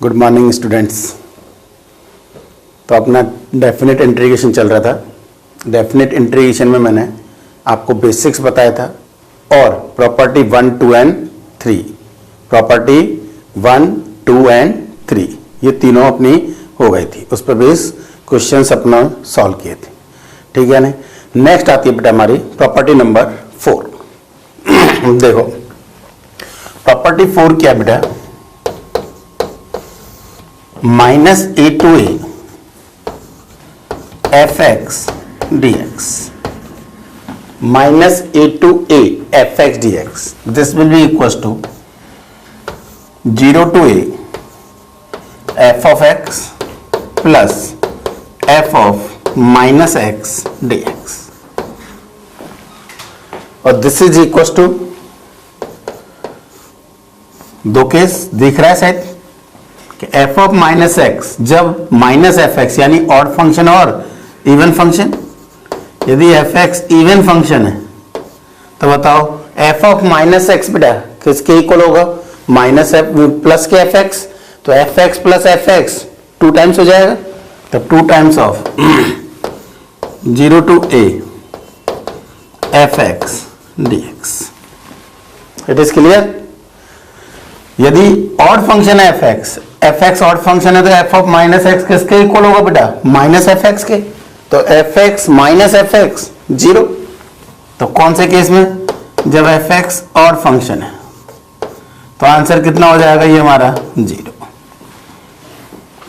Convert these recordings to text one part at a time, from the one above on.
Good morning students. तो अपना definite integration चल रहा था। डेफिनेट इंटीग्रेशन में मैंने आपको बेसिक्स बताया था और प्रॉपर्टी 1, 2 एंड 3, प्रॉपर्टी 1, 2 एंड 3 ये तीनों अपनी हो गई थी। उस पर बेस क्वेश्चंस अपना सॉल्व किए थे, ठीक है ना। नेक्स्ट आती है बेटा हमारी प्रॉपर्टी नंबर 4। देखो प्रॉपर्टी 4 क्या है बेटा, -a to a fx dx, -a to a fx dx, this will be equals to 0 to a f of x plus f of minus x dx, और दिस इज इक्वल टू, दो case दिख रहा है शायद कि f of minus x जब minus F x यानी odd function और इवन फंक्शन, यदि एफ एक्स इवन फंक्शन है तो बताओ f ऑफ माइनस एक्स बेटा किसके इक्वल होगा, माइनस एफ प्लस के एफ एक्स, तो F x plus F x 2 times हो जाएगा, तो 2 times of 0 to a F x dx। It is clear. यदि ऑड फंक्शन है एफ एक्स ऑड फंक्शन है तो एफ ऑफ माइनस एक्स किसके इक्वल होगा बेटा, माइनस एफ एक्स के, तो F x minus F x 0। तो कौन से केस में, जब एफ एक्स ऑड फंक्शन है, तो आंसर कितना हो जाएगा ये हमारा 0,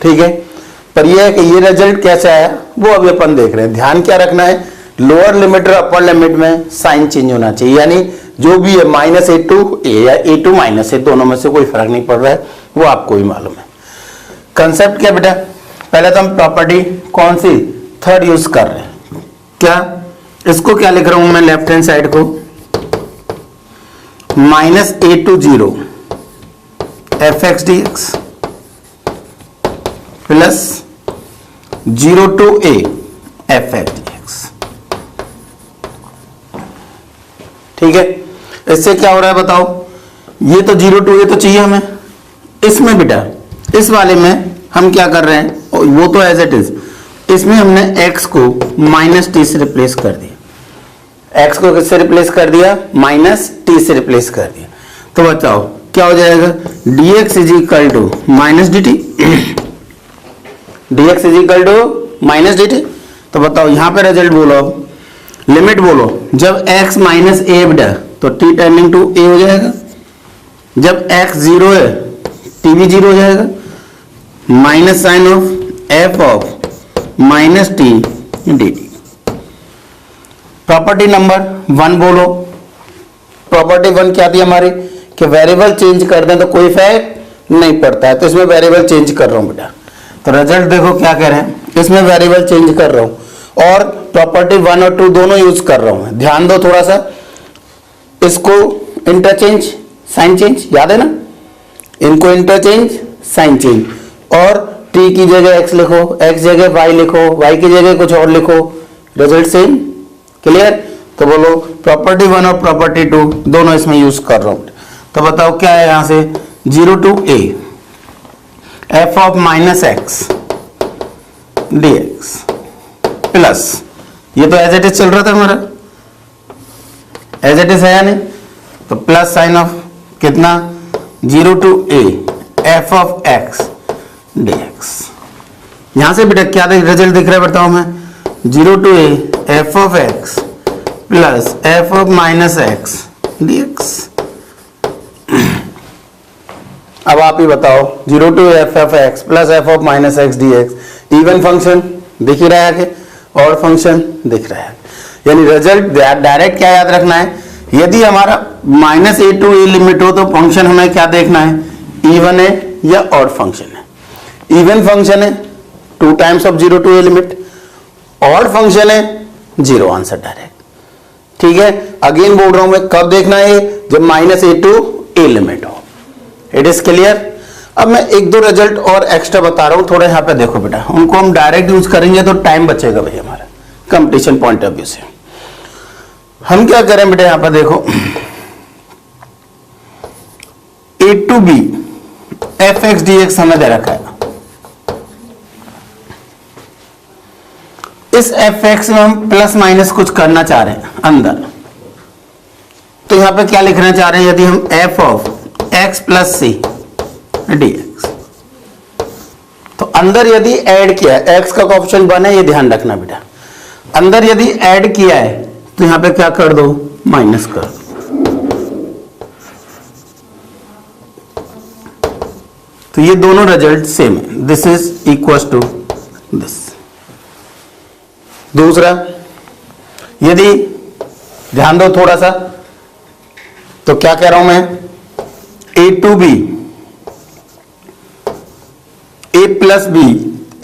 ठीक है। पर ये है कि ये रिजल्ट कैसे आया वो अभी अपन देख रहे हैं। ध्यान क्या रखना है, लोअर लिमिट और अपर लिमिट में साइन चेंज होना चाहिए, यानी जो भी है -a to a या a to -a दोनों में से कोई फर्क नहीं पड़ रहा है, वो आपको भी मालूम है। कंसेप्ट क्या बेटा, पहले तो हम प्रॉपर्टी कौन सी थर्ड यूज कर रहे हैं, क्या इसको क्या लिख रहा हूं मैं लेफ्ट हैंड साइड को, -a to 0 fx dx plus 0 to a fx dx, ठीक है। इससे क्या हो रहा है बताओ, ये तो 0 to a तो चाहिए हमें, इसमें बेटा इस वाले में हम क्या कर रहे हैं, वो तो एज इट इज, इसमें हमने x को -t से रिप्लेस कर दिया, x को किससे रिप्लेस कर दिया, -t से रिप्लेस कर दिया, तो बताओ क्या हो जाएगा, dx is equal to -dt, dx is equal to -dt। तो बताओ यहां पे रिजल्ट बोलो, लिमिट बोलो, जब x माइनस a बेटा तो t टेंडिंग टू a हो जाएगा, जब x 0 है t भी 0 हो जाएगा, minus sine of f of -t dt। Property number 1 बोलो, प्रॉपर्टी 1 क्या थी हमारी कि वेरिएबल चेंज कर दें तो कोई इफेक्ट नहीं पड़ता है, तो इसमें वेरिएबल चेंज कर रहा हूं बेटा, तो रिजल्ट देखो क्या कह रहे हैं, इसमें वेरिएबल चेंज कर रहा हूं और प्रॉपर्टी 1 और 2 दोनों यूज कर रहा हूं। ध्यान दो थोड़ा सा, इसको इंटरचेंज साइन चेंज याद है ना, इनको इंटरचेंज साइन चेंज, और t की जगह x लिखो, x जगह y लिखो, y की जगह कुछ और लिखो, रिजल्ट सेम। क्लियर। तो बोलो प्रॉपर्टी 1 और प्रॉपर्टी 2 दोनों इसमें यूज कर रहा हूं, तो बताओ क्या है यहां से, 0 to a f of -x dx plus, ये तो एज इट इज चल रहा था हमारा, एज इट इज है या नहीं, तो प्लस साइन ऑफ कितना 0 to a f of x dx। यहां से बेटा क्या रिजल्ट दिख रहा है बताओ मैं, 0 to a f of x plus f of -x dx। अब आप ही बताओ, 0 to a f of x plus f of -x dx even function दिख ही रहा है कि और फंक्शन दिख रहा है, यानी रिजल्ट डायरेक्ट क्या याद रखना है, यदि हमारा -a to a लिमिट हो तो फंक्शन हमें क्या देखना है, इवन है या ऑड फंक्शन है। इवन फंक्शन है 2 times of 0 to a limit, odd function है 0 आंसर डायरेक्ट, ठीक है। अगेन बोल रहा हूं मैं, कब देखना है, जब -a to a लिमिट हो। It is clear. अब मैं 1-2 रिजल्ट और एक्स्ट्रा बता रहा हूं, थोड़ा यहां पे देखो बेटा, उनको हम डायरेक्ट यूज करेंगे तो टाइम बचेगा भाई हमारा कंपटीशन पॉइंट ऑफ व्यू से। हम क्या करें बेटा, यहां पर देखो, a to b F x d x हमें दे रखा है। इस एफ एक्स में हम प्लस माइनस कुछ करना चाह रहे हैं अंदर, तो यहां पे क्या लिखना चाह रहे हैं, यदि हम f of x plus c d x, तो अंदर यदि ऐड किया है, एक्स का कोएफिशिएंट 1 है, ये ध्यान रखना बेटा, अंदर यदि ऐड किया है तो यहां पे क्या कर दो, माइनस कर दो। तो ये दोनों रिजल्ट सेम है, this is equal to this. दूसरा, यदि ध्यान दो थोड़ा सा, तो क्या कह रहा हूं मैं, a to b a plus b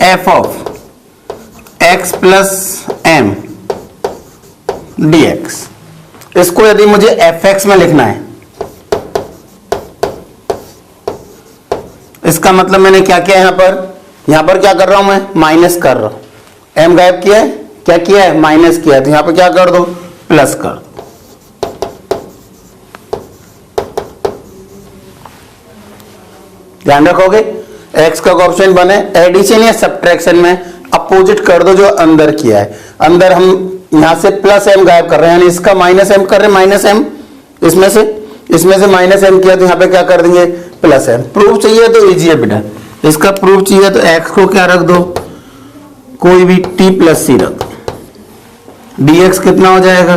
f of x plus m d x, इसको यदि मुझे एफ एक्स में लिखना है, इसका मतलब मैंने क्या किया यहां पर क्या कर रहा हूं मैं, माइनस कर रहा हूं, एम गायब किया है, क्या किया है, माइनस किया है, तो यहां पर क्या कर दो, प्लस कर दो। ध्यान रखोगे, एक्स का कोएफिशिएंट 1 है, एडिशन या सब्ट्रैक्शन में अपोजिट कर दो जो अंदर किया है। अंदर हम यहां से प्लस एम गायब कर रहे हैं, यानी इसका माइनस एम कर रहे हैं, माइनस एम इसमें से माइनस एम किया, तो यहां पे क्या कर देंगे, प्लस एम। प्रूफ चाहिए तो इजी है बेटा, इसका प्रूफ चाहिए तो एक्स को क्या रख दो, कोई भी टी प्लस सी रख दो, डी एक्स कितना हो जाएगा,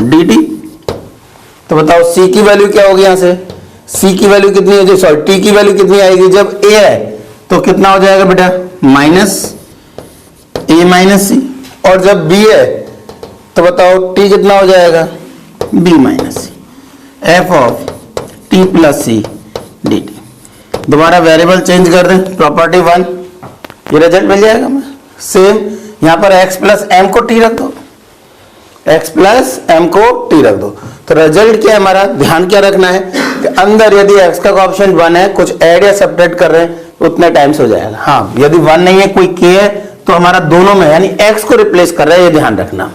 डी टी। तो बताओ सी की वैल्यू क्या होगी, यहां से सी की वैल्यू कितनी है, सॉरी टी की वैल्यू कितनी आएगी, जब ए है तो कितना हो जाएगा बेटा, माइनस ए माइनस सी, और जब बी है तो बताओ टी कितना हो जाएगा, b minus c, f of t plus c d t. दोबारा वेरिएबल चेंज कर दें, प्रॉपर्टी 1, ये रिजल्ट मिल जाएगा हमें। सेम यहां पर x प्लस एम को टी रख दो, x प्लस एम को टी रख दो, तो रिजल्ट क्या है हमारा, ध्यान क्या रखना है कि अंदर यदि x का कोएफिशिएंट 1 है, कुछ ऐड या सब्ट्रैक्ट कर रहे हैं, उतने टाइम्स हो जाएगा। हाँ, यदि 1 नहीं है, कोई k है, तो हमारा दोनों में यानी x को रिप्लेस कर रहा है, ये ध्यान रखना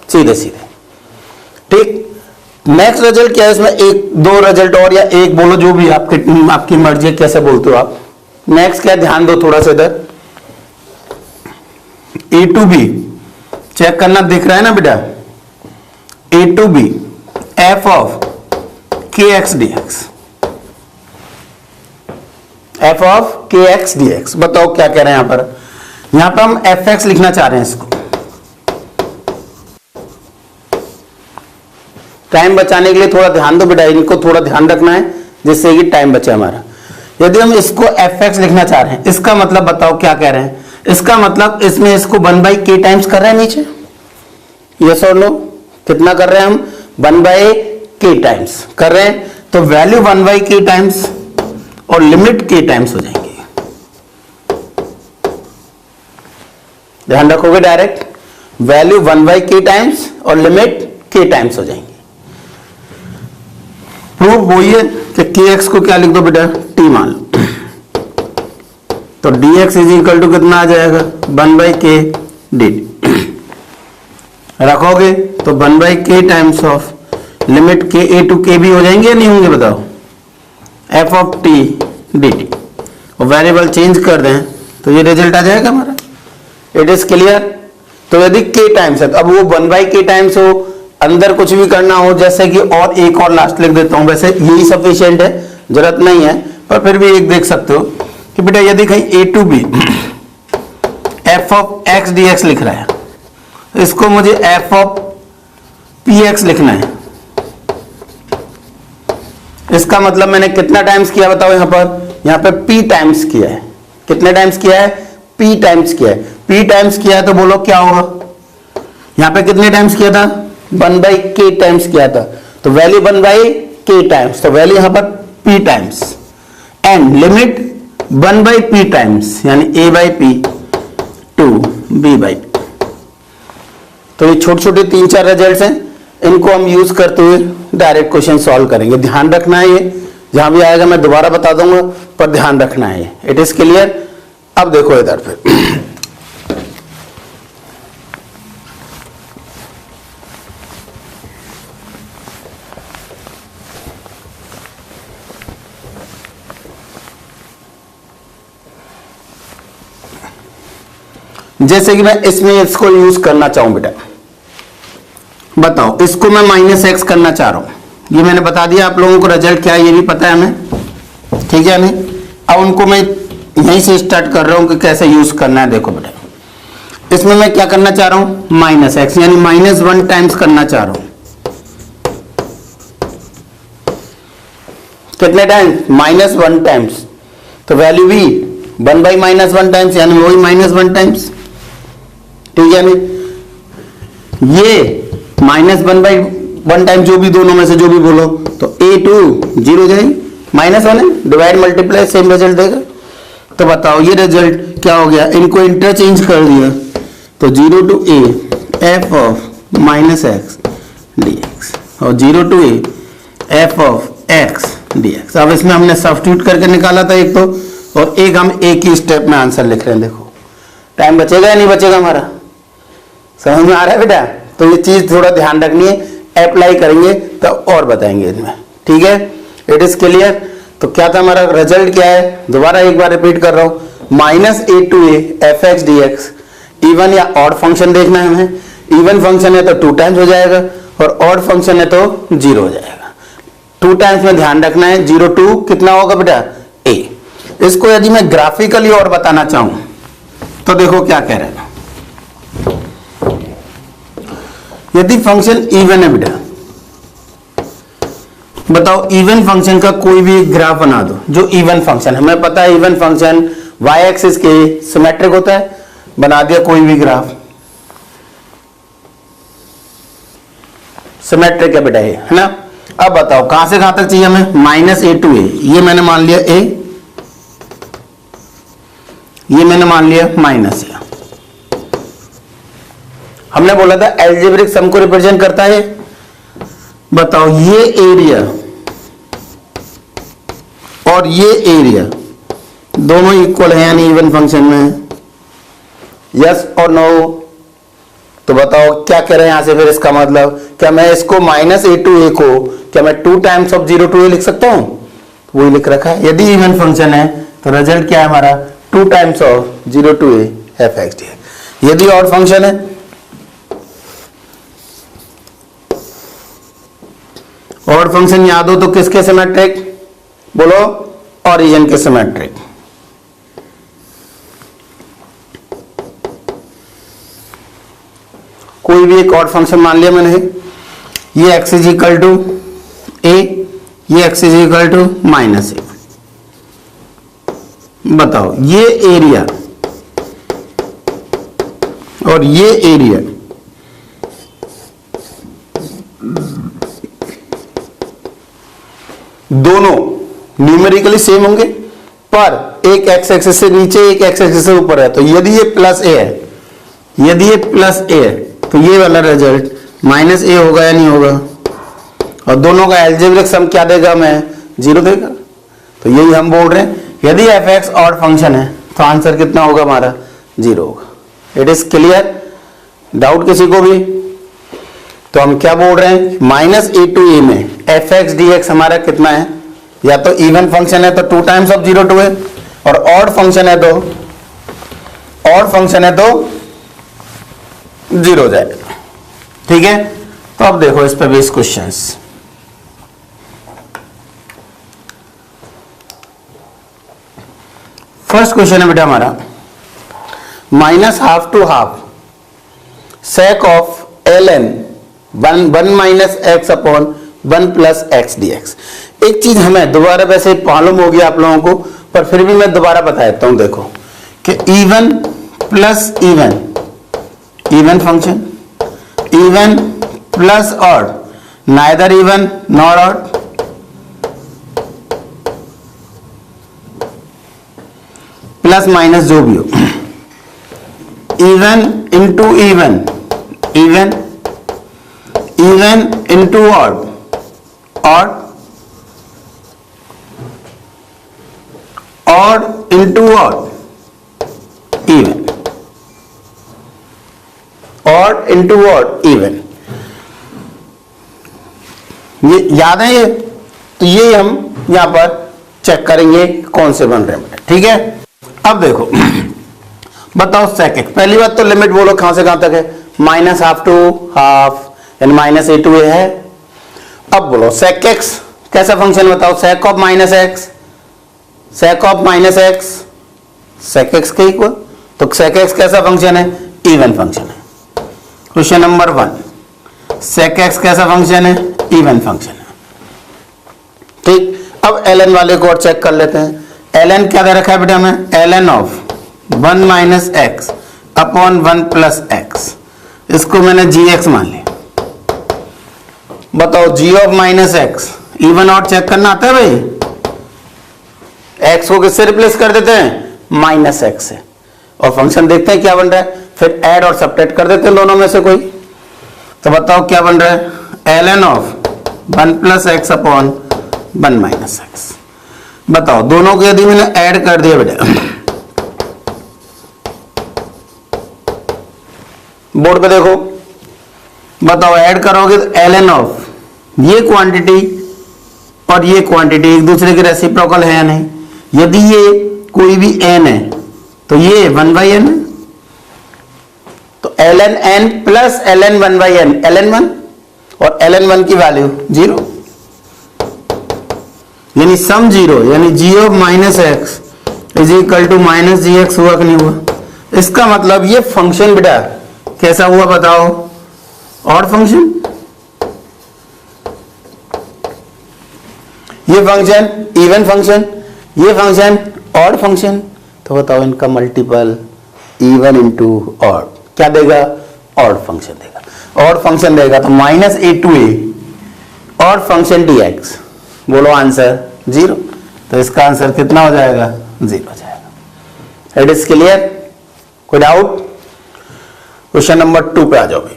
सीधे सीधे, ठीक। नेक्स्ट रिजल्ट क्या है इसमें, एक दो रिजल्ट और या एक बोलो, जो भी आपकी मर्जी है, कैसे बोलते हो आप। नेक्स्ट क्या, ध्यान दो थोड़ा सा इधर, ए टू बी चेक करना, दिख रहा है ना बेटा, a to b f of के x d x, F of के एक्स डी एक्स। बताओ क्या कह रहे हैं यहां पर हम एफ एक्स लिखना चाह रहे हैं, इसको टाइम बचाने के लिए थोड़ा ध्यान दो बेटा, इनको थोड़ा ध्यान रखना है जिससे कि टाइम बचे हमारा। यदि हम इसको एफ एक्स लिखना चाह रहे हैं, इसका मतलब बताओ क्या कह रहे हैं, इसका मतलब इसमें इसको 1/k टाइम्स कर रहे हैं नीचे, यस और नो, कितना कर रहे हैं हम, 1/k टाइम्स कर रहे हैं, तो वैल्यू 1/k टाइम्स और लिमिट k टाइम्स हो जाएंगी। ध्यान रखोगे, डायरेक्ट वैल्यू 1/k टाइम्स और लिमिट k टाइम्स हो जाएंगी। प्रूफ वही है कि kx को क्या लिख दो बेटा, t मान लो, तो dx इज इक्वल टू कितना आ जाएगा, 1/k dt। रखोगे तो 1/k times of limit k a to k भी हो जाएंगे या नहीं होंगे, बताओ, f ऑफ t dt, और वेरिएबल चेंज कर दें तो ये रिजल्ट आ जाएगा हमारा। It is clear. तो यदि k टाइम्स है, तो अब वो 1/k टाइम्स हो, अंदर कुछ भी करना हो, जैसे कि और एक और लास्ट लिख देता हूं, वैसे यही सफिशिएंट है, जरूरत नहीं है, पर फिर भी एक देख सकते हो कि बेटा यदि कहीं a to b f of x d x लिख रहा है, इसको मुझे एफ ऑफ पी एक्स लिखना है, इसका मतलब मैंने कितना टाइम्स किया बताओ, यहां पर p टाइम्स किया है, कितने टाइम्स किया है, p टाइम्स किया है, p टाइम्स किया है, तो बोलो क्या होगा, यहां पे कितने टाइम्स किया था, 1/k टाइम्स किया था, तो वैल्यू 1/k टाइम्स, तो वैल्यू यहां पर p times, and limit 1/p times, यानी a/p टू b/p। तो ये छोटे छोटे 3-4 रिजल्ट्स हैं, इनको हम यूज करते हुए डायरेक्ट क्वेश्चन सॉल्व करेंगे। ध्यान रखना है, ये जहां भी आएगा मैं दोबारा बता दूंगा, पर ध्यान रखना है। It is clear. अब देखो इधर फिर जैसे कि मैं इसमें इसको यूज करना चाहूं बेटा, बताओ इसको मैं -x करना चाह रहा हूं, ये मैंने बता दिया आप लोगों को, रिजल्ट क्या है ये भी पता है हमें, ठीक है नहीं। अब उनको मैं यहीं से स्टार्ट कर रहा हूं कि कैसे यूज करना है। देखो बेटा, इसमें मैं क्या करना चाह रहा हूं, -x यानी -1 टाइम्स करना चाह रहा हूं। कितने टाइम्स, -1 टाइम्स, तो वैल्यू भी 1/-1 टाइम्स यानी वही -1 टाइम्स, ठीक है नहीं। ये -1/1 टाइम जो भी दोनों में से जो भी बोलो, तो a2 0 जाएगी, -1 है, डिवाइड मल्टीप्लाई सेम रिजल्ट देगा। तो बताओ ये रिजल्ट क्या हो गया, इनको इंटरचेंज कर दिया, तो 0 to a f of -x dx और 0 to a f of x dx। अब इसमें हमने सब्स्टिट्यूट करके निकाला था एक तो, और एक हम एक ही स्टेप में आंसर लिख रहे हैं। देखो टाइम बचेगा या नहीं बचेगा हमारा, समझ में आ रहा है बेटा। तो ये चीज थोड़ा ध्यान रखनी है, अप्लाई करेंगे तो और बताएंगे इसमें, ठीक है। It is clear. तो क्या था हमारा रिजल्ट, क्या है, दोबारा एक बार रिपीट कर रहा हूं, -a to a fx dx। Even या ऑड फंक्शन देखना है हमें, इवन फंक्शन है तो 2 टाइम्स हो जाएगा, और ऑड फंक्शन है तो 0 हो जाएगा। 2 टाइम्स में ध्यान रखना है, 0 to कितना होगा बेटा, a। इसको यदि मैं ग्राफिकली और बताना चाहूं तो देखो क्या कह रहे हैं, यदि फंक्शन इवन है बेटा, बताओ इवन फंक्शन का कोई भी ग्राफ बना दो, जो इवन फंक्शन, हमें पता है इवन फंक्शन y एक्सिस के सिमेट्रिक होता है, बना दिया कोई भी ग्राफ, सिमेट्रिक है बेटा ये, है ना। अब बताओ कहां से कहां तक चाहिए हमें, -a to a, ये मैंने मान लिया a, ये मैंने मान लिया -a। हमने बोला था एल्जेब्रिक सम को रिप्रेजेंट करता है। बताओ ये एरिया और ये एरिया दोनों इक्वल है यानी इवन फंक्शन में है, यस और नो। तो बताओ क्या कह रहे हैं यहां से, फिर इसका मतलब क्या मैं इसको -a to a को क्या मैं 2 टाइम्स ऑफ 0 to a लिख सकता हूं, वही लिख रखा है। यदि इवन फंक्शन है तो रिजल्ट क्या है हमारा, 2 times of 0 to a fx dx। यदि ऑड फंक्शन है, ऑड फंक्शन याद हो तो किसके सिमेट्रिक, बोलो ओरिजिन के सिमेट्रिक। कोई भी एक ऑड फंक्शन मान लिया मैंने, ये x is equal to a, ये x is equal to -a। बताओ ये एरिया और ये एरिया दोनों न्यूमेरिकली सेम होंगे, पर एक x एक्सिस से नीचे एक x एक्सिस से ऊपर है। तो यदि ये +a है, यदि ये +a है तो ये वाला रिजल्ट -a होगा या नहीं होगा, और दोनों का एल्जेब्रिक सम क्या देगा, मैं 0 देगा। तो यही हम बोल रहे हैं, यदि fx ऑड फंक्शन है तो आंसर कितना होगा हमारा, 0 होगा। इट इज क्लियर, डाउट किसी को भी। तो हम क्या बोल रहे हैं, -a to a में fx dx हमारा कितना है, या तो इवन फंक्शन है तो 2 टाइम्स ऑफ 0 to a, और ऑड फंक्शन है तो 0 हो जाएगा, ठीक है। तो अब देखो इस पे बेस क्वेश्चंस। फर्स्ट क्वेश्चन है बेटा हमारा, -half to half sec of ln 1 - x upon 1 + x dx। एक चीज हमें दोबारा वैसे मालूम होगी आप लोगों को, पर फिर भी मैं दोबारा बता देता हूं। देखो कि even plus even, even function, even plus odd, neither even nor odd, plus minus जो भी हो, even into even, even even into odd, odd odd into odd, even, odd into odd, even. ये याद है ये, तो ये हम यहां पर चेक करेंगे कौन से बन रहे हैं, ठीक है। अब देखो बताओ sec x, पहली बात तो लिमिट बोलो कहां से कहां तक है, माइनस हाफ टू हाफ यानी माइनस ए टू ए है। अब बोलो sec x कैसा फंक्शन बताओ, sec of minus x, sec of minus x sec x के इक्वल, तो sec x कैसा फंक्शन है, इवन फंक्शन है। क्वेश्चन नंबर 1, sec x कैसा फंक्शन है, इवन फंक्शन है। ठीक, अब ln वाले को और चेक कर लेते हैं। ln क्या दे रखा है बेटा हमें, ln of 1 minus x upon 1 plus x, इसको मैंने gx मान लिया। बताओ g of minus x, even और चेक करना आता है भाई, x को किससे रिप्लेस कर देते हैं, माइनस एक्स से, और फंक्शन देखते हैं क्या बन रहा है, फिर ऐड और सब्ट्रैक्ट कर देते हैं दोनों में से कोई। तो बताओ क्या बन रहा है, ln of 1 plus x upon 1 minus x. बताओ दोनों को यदि मैंने ऐड कर दिया बेटा, बोर्ड पे देखो, बताओ ऐड करोगे तो ln ऑफ ये क्वांटिटी और ये क्वांटिटी एक दूसरे के रेसिप्रोकल है या नहीं, यदि ये कोई भी n है तो ये 1/n है, तो ln n plus ln 1/n, ln 1 और ln 1 की वैल्यू 0, यानी सम 0, यानी g of minus x is equal to minus g x, हुआ कि नहीं हुआ। इसका मतलब ये फंक्शन बेटा कैसा हुआ बताओ, ऑड फंक्शन। ये फंक्शन इवन फंक्शन, ये फंक्शन ऑड फंक्शन, तो बताओ इनका मल्टीपल इवन इंटू ऑड क्या देगा, ऑड फंक्शन देगा। ऑड फंक्शन देगा तो minus a to a odd function d x, बोलो आंसर 0, तो इसका आंसर कितना हो जाएगा, 0 हो जाएगा। इट इज क्लियर, कोई डाउट। क्वेश्चन नंबर 2 पे आ जाओ भाई।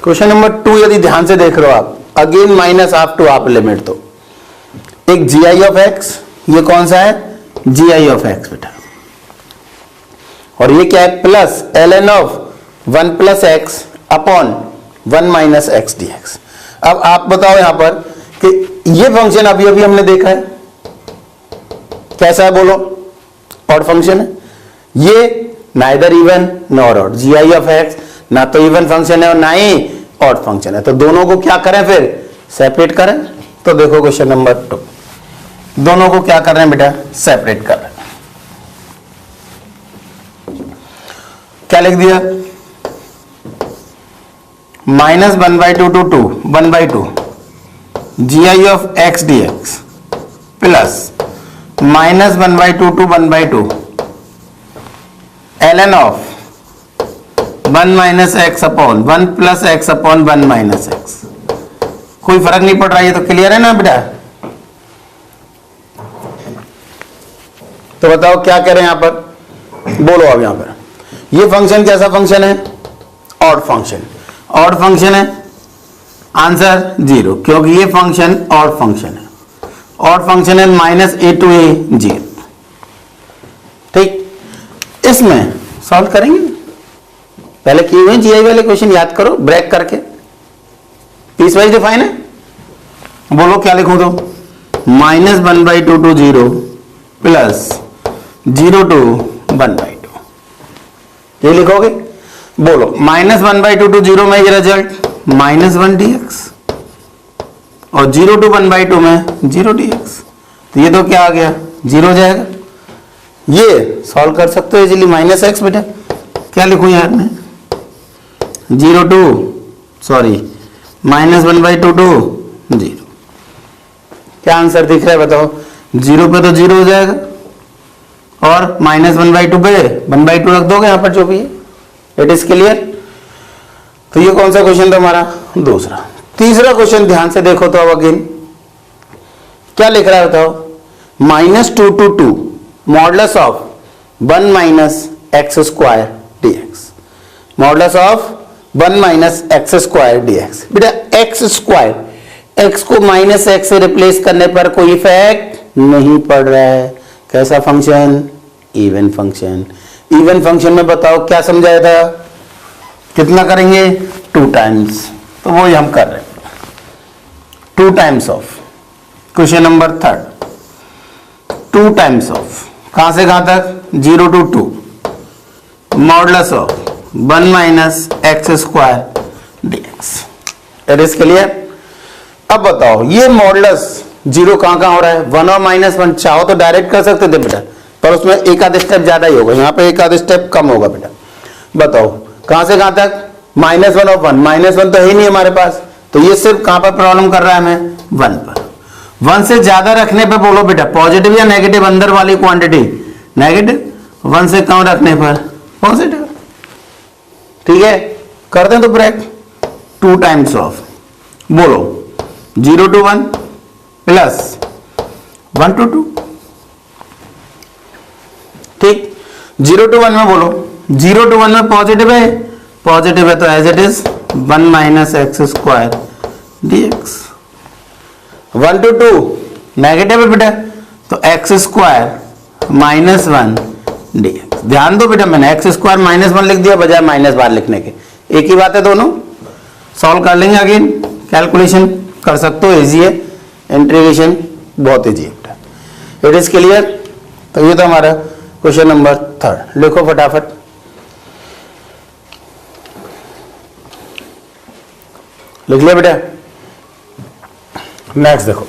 क्वेश्चन नंबर 2 यदि ध्यान से देख रहे हो आप, again minus half to half limit, तो एक जी आई ऑफ एक्स, ये कौन सा है, जी आई ऑफ एक्स बेटा, और ये क्या है, plus ln of 1 plus x upon 1 minus x d x. अब आप बताओ यहां पर कि ये फंक्शन अभी अभी हमने देखा है कैसा है, बोलो ऑड फंक्शन है। ये neither even nor odd, g I of x ना तो इवन फंक्शन है और ना ही ऑड फंक्शन है, तो दोनों को क्या करें फिर, सेपरेट करें। तो देखो क्वेश्चन नंबर 2, दोनों को क्या कर रहे हैं बेटा, सेपरेट कर रहे हैं। क्या लिख दिया, minus 1/2 to 2 1/2 G I of x d x plus minus 1/2 to 1/2 ln of 1 minus x upon 1 plus x upon 1 minus x. कोई फर्क नहीं पड़ रहा, ये तो क्लियर है ना बेटा। तो बताओ क्या करें यहां पर, बोलो अब यहां पर ये फंक्शन कैसा फंक्शन है, ऑड फंक्शन। ऑड फंक्शन है, आंसर 0, क्योंकि ये फंक्शन ऑड फंक्शन है। ऑड फंक्शन है माइनस ए टू ए 0। ठीक, इसमें सॉल्व करेंगे, पहले किए हुए जीआई वाले क्वेश्चन याद करो ब्रेक करके, पीस वाइज डिफाइन है। बोलो क्या लिखूं, तो माइनस 1/2 टू 0 प्लस 0 टू 1/2, ये लिखोगे। बोलो माइनस 1/2 टू 0 में ये रिजल्ट माइनस 1 dx और 0 टू 1/2 में 0 dx, तो ये तो क्या आ गया, 0 हो जाएगा। ये सॉल्व कर सकते हो इजीली, माइनस एक्स बेटा क्या लिखूं यार मैं, 0 टू सॉरी माइनस 1/2 टू 0, क्या आंसर दिख रहा है बताओ, 0 पे तो 0 हो जाएगा और माइनस 1/2 पे 1/2 रख दोगे यहां पर जो भी है। It is clear. तो ये कौन सा क्वेश्चन था हमारा, दूसरा। तीसरा क्वेश्चन ध्यान से देखो तो अब अगेन क्या लिख रहा है बताओ, -2 to 2 modulus of 1 minus x square dx, modulus of 1 minus x square dx। बेटा एक्स स्क्वायर, एक्स को माइनस एक्स से रिप्लेस करने पर कोई इफेक्ट नहीं पड़ रहा है। कैसा function, even function. Even function में बताओ क्या समझाया था, कितना करेंगे 2 टाइम्स, तो वो हम कर रहे हैं 2 times of. Question number 3 2 times of, कहां से कहां तक, 0 to 2, modulus of 1 minus x square dx। It is clear. अब बताओ ये मॉडुलस जीरो कहां कहां हो रहा है, 1 और -1। चाहो तो डायरेक्ट कर सकते थे बेटा, पर उसमें एक आध स्टेप ज्यादा ही होगा, यहाँ पे एक आध स्टेप कम होगा बेटा। बताओ कहां से कहां तक, -1 और 1। -1 तो है ही नहीं हमारे पास, तो ये सिर्फ कहां पर प्रॉब्लम कर रहा है हमें, 1 पर। 1 से ज्यादा रखने पर बोलो बेटा पॉजिटिव या नेगेटिव, अंदर वाली क्वांटिटी नेगेटिव, 1 से कम रखने पर पॉजिटिव। ठीक है, करते हैं तो ब्रेक 2 टाइम्स ऑफ, बोलो 0 to 1 प्लस 1 to 2। ठीक, 0 to 1 में बोलो, 0 to 1 में पॉजिटिव है, पॉजिटिव है तो as it is 1 minus x square dx। 1 to 2 negative है बेटा, तो एक्स स्क्वायर माइनस 1 dx। ध्यान दो बेटा, मैंने एक्स स्क्वायर -1 लिख दिया बजाय -12 लिखने के, एक ही बात है दोनों। सॉल्व कर लेंगे, अगेन कैलकुलेशन कर सकते हो, इजी है, इंटीग्रेशन बहुत इजी है। It is clear. तो ये तो हमारा क्वेश्चन नंबर 3। लिखो फटाफट, लिख लिया बेटा। नेक्स्ट देखो,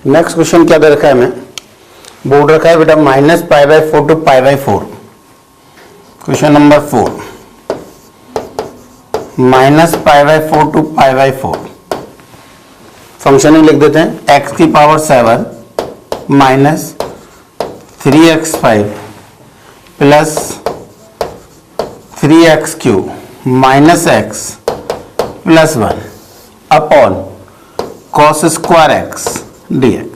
नेक्स्ट क्वेश्चन क्या दे रखा है, हमें बोर्ड रखा है बेटा -π/4 to π/4। Question number 4 -π/4 to π/4। Function ही लिख देते हैं, x की power 7 minus 3x5 plus 3x³ minus x plus 1 upon cos square x dx।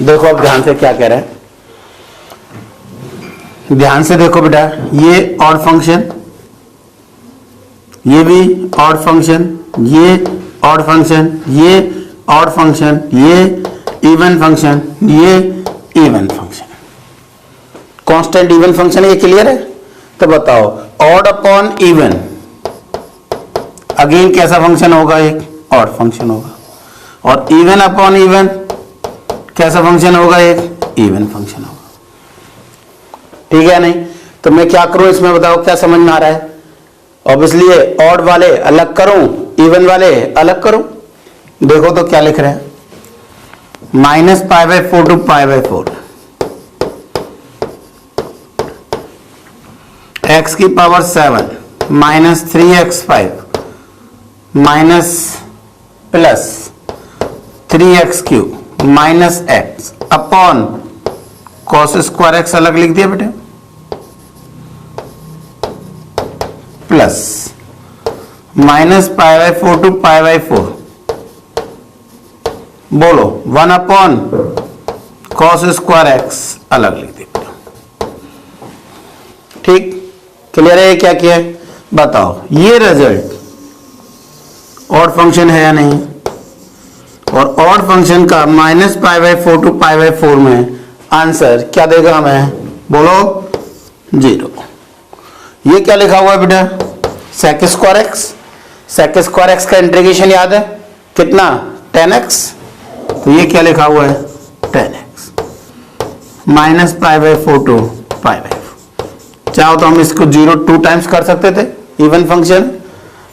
देखो अब ध्यान से क्या कह रहा है, ध्यान से देखो बेटा, ये ऑड फंक्शन, ये भी ऑड फंक्शन, ये ऑड फंक्शन, ये ऑड फंक्शन, ये इवन फंक्शन, ये even function, constant even function है, ये क्लियर है। तो बताओ ऑड अपॉन इवन अगेन कैसा फंक्शन होगा, एक ऑड फंक्शन होगा, और इवन अपॉन इवन कैसा फंक्शन होगा, एक इवन फंक्शन होगा। ठीक है नहीं, तो मैं क्या करूं इसमें, बताओ क्या समझ में आ रहा है। ऑब्वियसली ऑड वाले अलग करूं, इवन वाले अलग करूं। देखो तो क्या लिख रहे हैं, -π/4 to π/4, x की power 7 minus 3x5 minus plus 3x³ minus x upon cos square x अलग लिख दिया बेटे, प्लस -π/4 to π/4, बोलो 1 अपॉन cos स्क्वायर x अलग लिख दिया। ठीक, क्लियर है। क्या किया है बताओ, ये रिजल्ट ऑड फंक्शन है या नहीं, और ऑड फंक्शन का -π/4 to π/4 में आंसर क्या देगा हमें, बोलो 0। ये क्या लिखा हुआ है बेटा, sec square x। sec square x का इंटीग्रेशन याद है कितना, 10x। तो ये क्या लिखा हुआ है 10x -π/4 to π/4। चाहो तो हम इसको 0 2 टाइम्स कर सकते थे, इवन फंक्शन।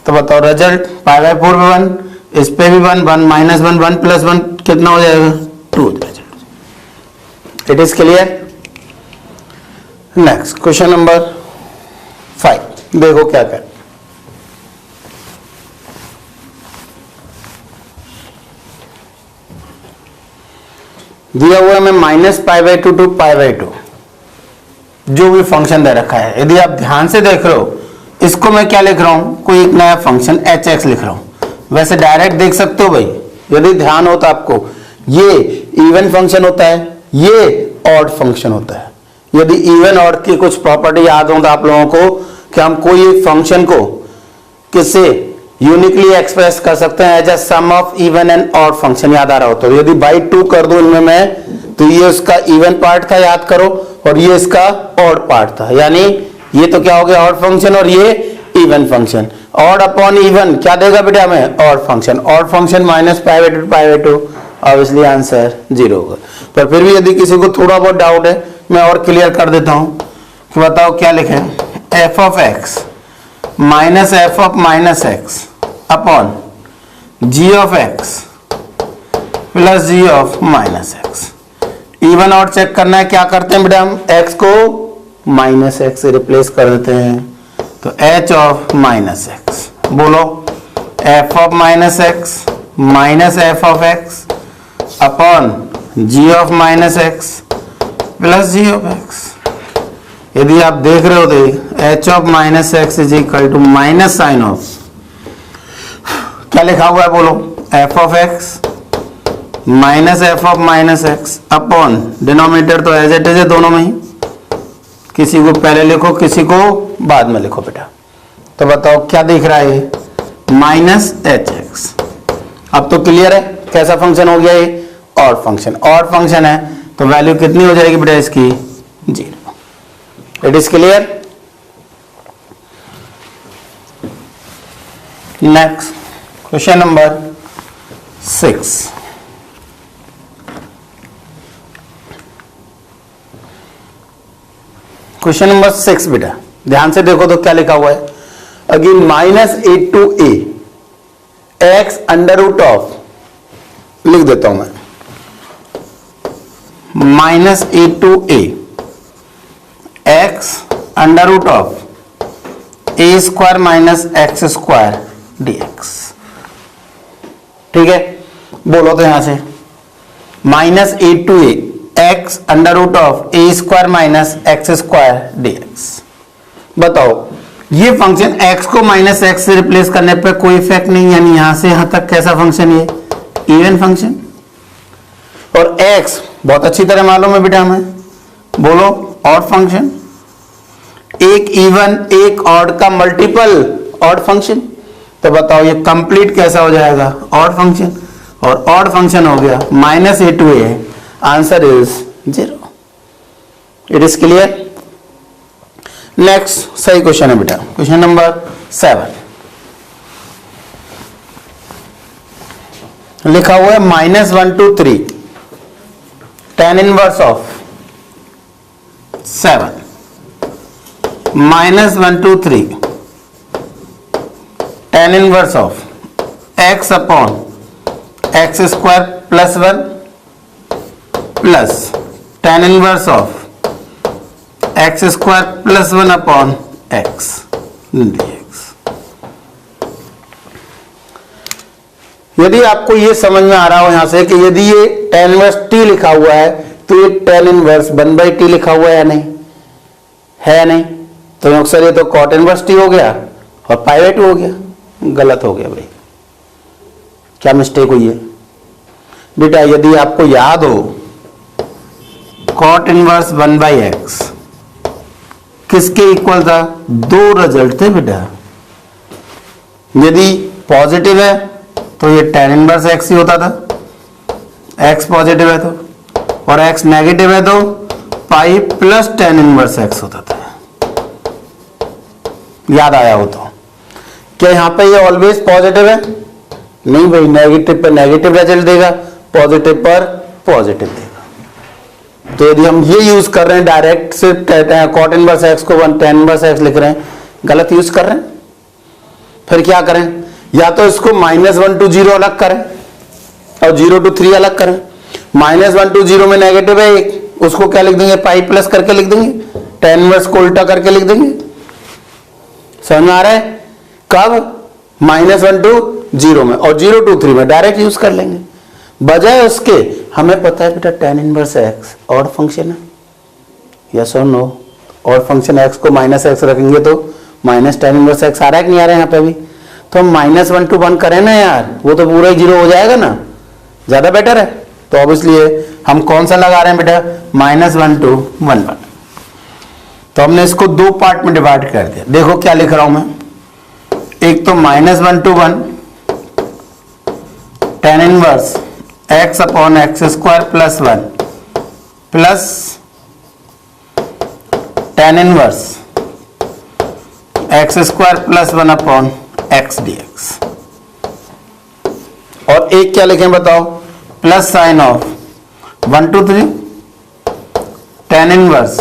तो बताओ रिजल्ट π/4 में 1, इस पे भी 1, 1 माइनस 1, 1 प्लस 1 कितना हो जाएगा 2। It is clear. Next question number 5, देखो क्या कर, दिया हुआ है हमें -π/2 to π/2, जो भी फंक्शन दे रखा है। यदि आप ध्यान से देख रहे हो, इसको मैं क्या लिख रहा हूं, कोई एक नया फंक्शन hx लिख रहा हूं। वैसे डायरेक्ट देख सकते हो भाई, यदि ध्यान हो तो आपको, ये इवन फंक्शन होता है, ये ऑड फंक्शन होता है। यदि इवन ऑड की कुछ प्रॉपर्टी याद हो तो आप लोगों को, कि हम कोई एक फंक्शन को किससे यूनिकली एक्सप्रेस कर सकते हैं as a sum of even and odd function, याद आ रहा हो तो। यदि बाई 2 कर दूं इनमें मैं, तो ये उसका इवन पार्ट था, याद करो, और ये इसका ऑड पार्ट था, यानी ये तो क्या हो गया ऑड फंक्शन और ये even function. Odd upon even क्या देगा बेटा हमें, odd function. Odd function minus π/2 obviously answer 0 होगा। पर फिर भी यदि किसी को थोड़ा बहुत डाउट है मैं और क्लियर कर देता हूं कि बताओ क्या लिखें, f of x minus f of minus x upon g of x plus g of minus x। Even और चेक करना है, क्या करते हैं बेटा हम x को माइनस x से रिप्लेस कर देते हैं, तो h ऑफ माइनस x, बोलो f of minus x minus f of x upon g of minus x plus g of x। यदि आप देख रहे हो तो h of minus x is equal to minus sine of, क्या लिखा हुआ है बोलो, f of x minus f of minus x upon denominator तो एज इट इज है दोनों में ही, किसी को पहले लिखो किसी को बाद में लिखो बेटा। तो बताओ क्या दिख रहा है, माइनस hx। अब तो क्लियर है कैसा फंक्शन हो गया ये, ऑड फंक्शन। ऑड फंक्शन है तो वैल्यू कितनी हो जाएगी बेटा इसकी, 0। It is clear. Next question number 6। Question number 6 बेटा ध्यान से देखो तो क्या लिखा हुआ है, again minus a to a x under root of, लिख देता हूं मैं, minus a to a x under root of a square minus x square d x. ठीक है, बोलो तो यहां से minus a to a x under root of a square minus x square d x. बताओ ये फंक्शन x को माइनस एक्स से रिप्लेस करने पे कोई इफेक्ट नहीं, यानी यहां से यहां तक कैसा फंक्शन, ये इवन फंक्शन। और x बहुत अच्छी तरह मालूम है बेटा हमें, बोलो ऑड फंक्शन, एक इवन एक ऑड का मल्टीपल ऑड फंक्शन। तो बताओ ये कंप्लीट कैसा हो जाएगा, ऑड फंक्शन, और ऑड फंक्शन हो गया minus a to a, answer is 0। It is clear. Next सही क्वेश्चन है बेटा, क्वेश्चन नंबर 7 लिखा हुआ है -1 to 3 tan inverse of 7 -1 to 3 tan inverse of x upon x square plus 1 plus tan inverse of x square plus 1 upon x dx। यदि आपको ये समझ में आ रहा हो यहां से कि यदि ये tan इनवर्स t लिखा हुआ है तो ये tan इनवर्स 1/t लिखा हुआ है या नहीं, है या नहीं, तो अक्सर ये तो cot इनवर्स t हो गया और π/2 हो गया। गलत हो गया भाई, क्या मिस्टेक हुई है बेटा, यदि आपको याद हो cot इनवर्स 1/x किसके इक्वल था, दो रिजल्ट थे बेटा। यदि पॉजिटिव है तो ये tan इनवर्स x ही होता था, x पॉजिटिव है तो, और x नेगेटिव है तो pi plus tan inverse x होता था। याद आया हो तो, क्या यहां पे ये ऑलवेज पॉजिटिव है, नहीं भाई, नेगेटिव पर नेगेटिव रिजल्ट देगा, पॉजिटिव पर पॉजिटिव देगा। तो यदि हम ये यूज कर रहे हैं डायरेक्ट से cot इनवर्स x को 1 tan इनवर्स x लिख रहे हैं, गलत यूज कर रहे हैं। फिर क्या करें, या तो इसको -1 to 0 अलग करें और 0 to 3 अलग करें। -1 to 0 में नेगेटिव है एक, उसको क्या लिख देंगे, पाई प्लस करके लिख देंगे, tan इनवर्स को उल्टा करके लिख देंगे। समझ में आ रहा है, कब -1 to 0 में, और 0 to 3 में डायरेक्ट यूज कर लेंगे। बजाय उसके हमें पता है बेटा tan inverse x odd function है, यस और नो। ऑड फंक्शन x को -x रखेंगे तो माइनस tan इनवर्स x आ रहा है कि नहीं आ रहा है यहाँ पे भी, तो हम -1 to 1 करें ना यार, वो तो पूरा ही 0 हो जाएगा ना, ज्यादा बेटर है। तो अब इसलिए हम कौन सा लगा रहे हैं बेटा, -1 to 1 पर। तो हमने इसको दो पार्ट में डिवाइड कर दिया। देखो क्या लिख रहा हूं मैं, एक तो -1 to 1 tan inverse x upon x square plus 1 plus tan inverse x square plus 1 upon x d x. और एक क्या लिखें बताओ, plus sign of 1 2 3 tan inverse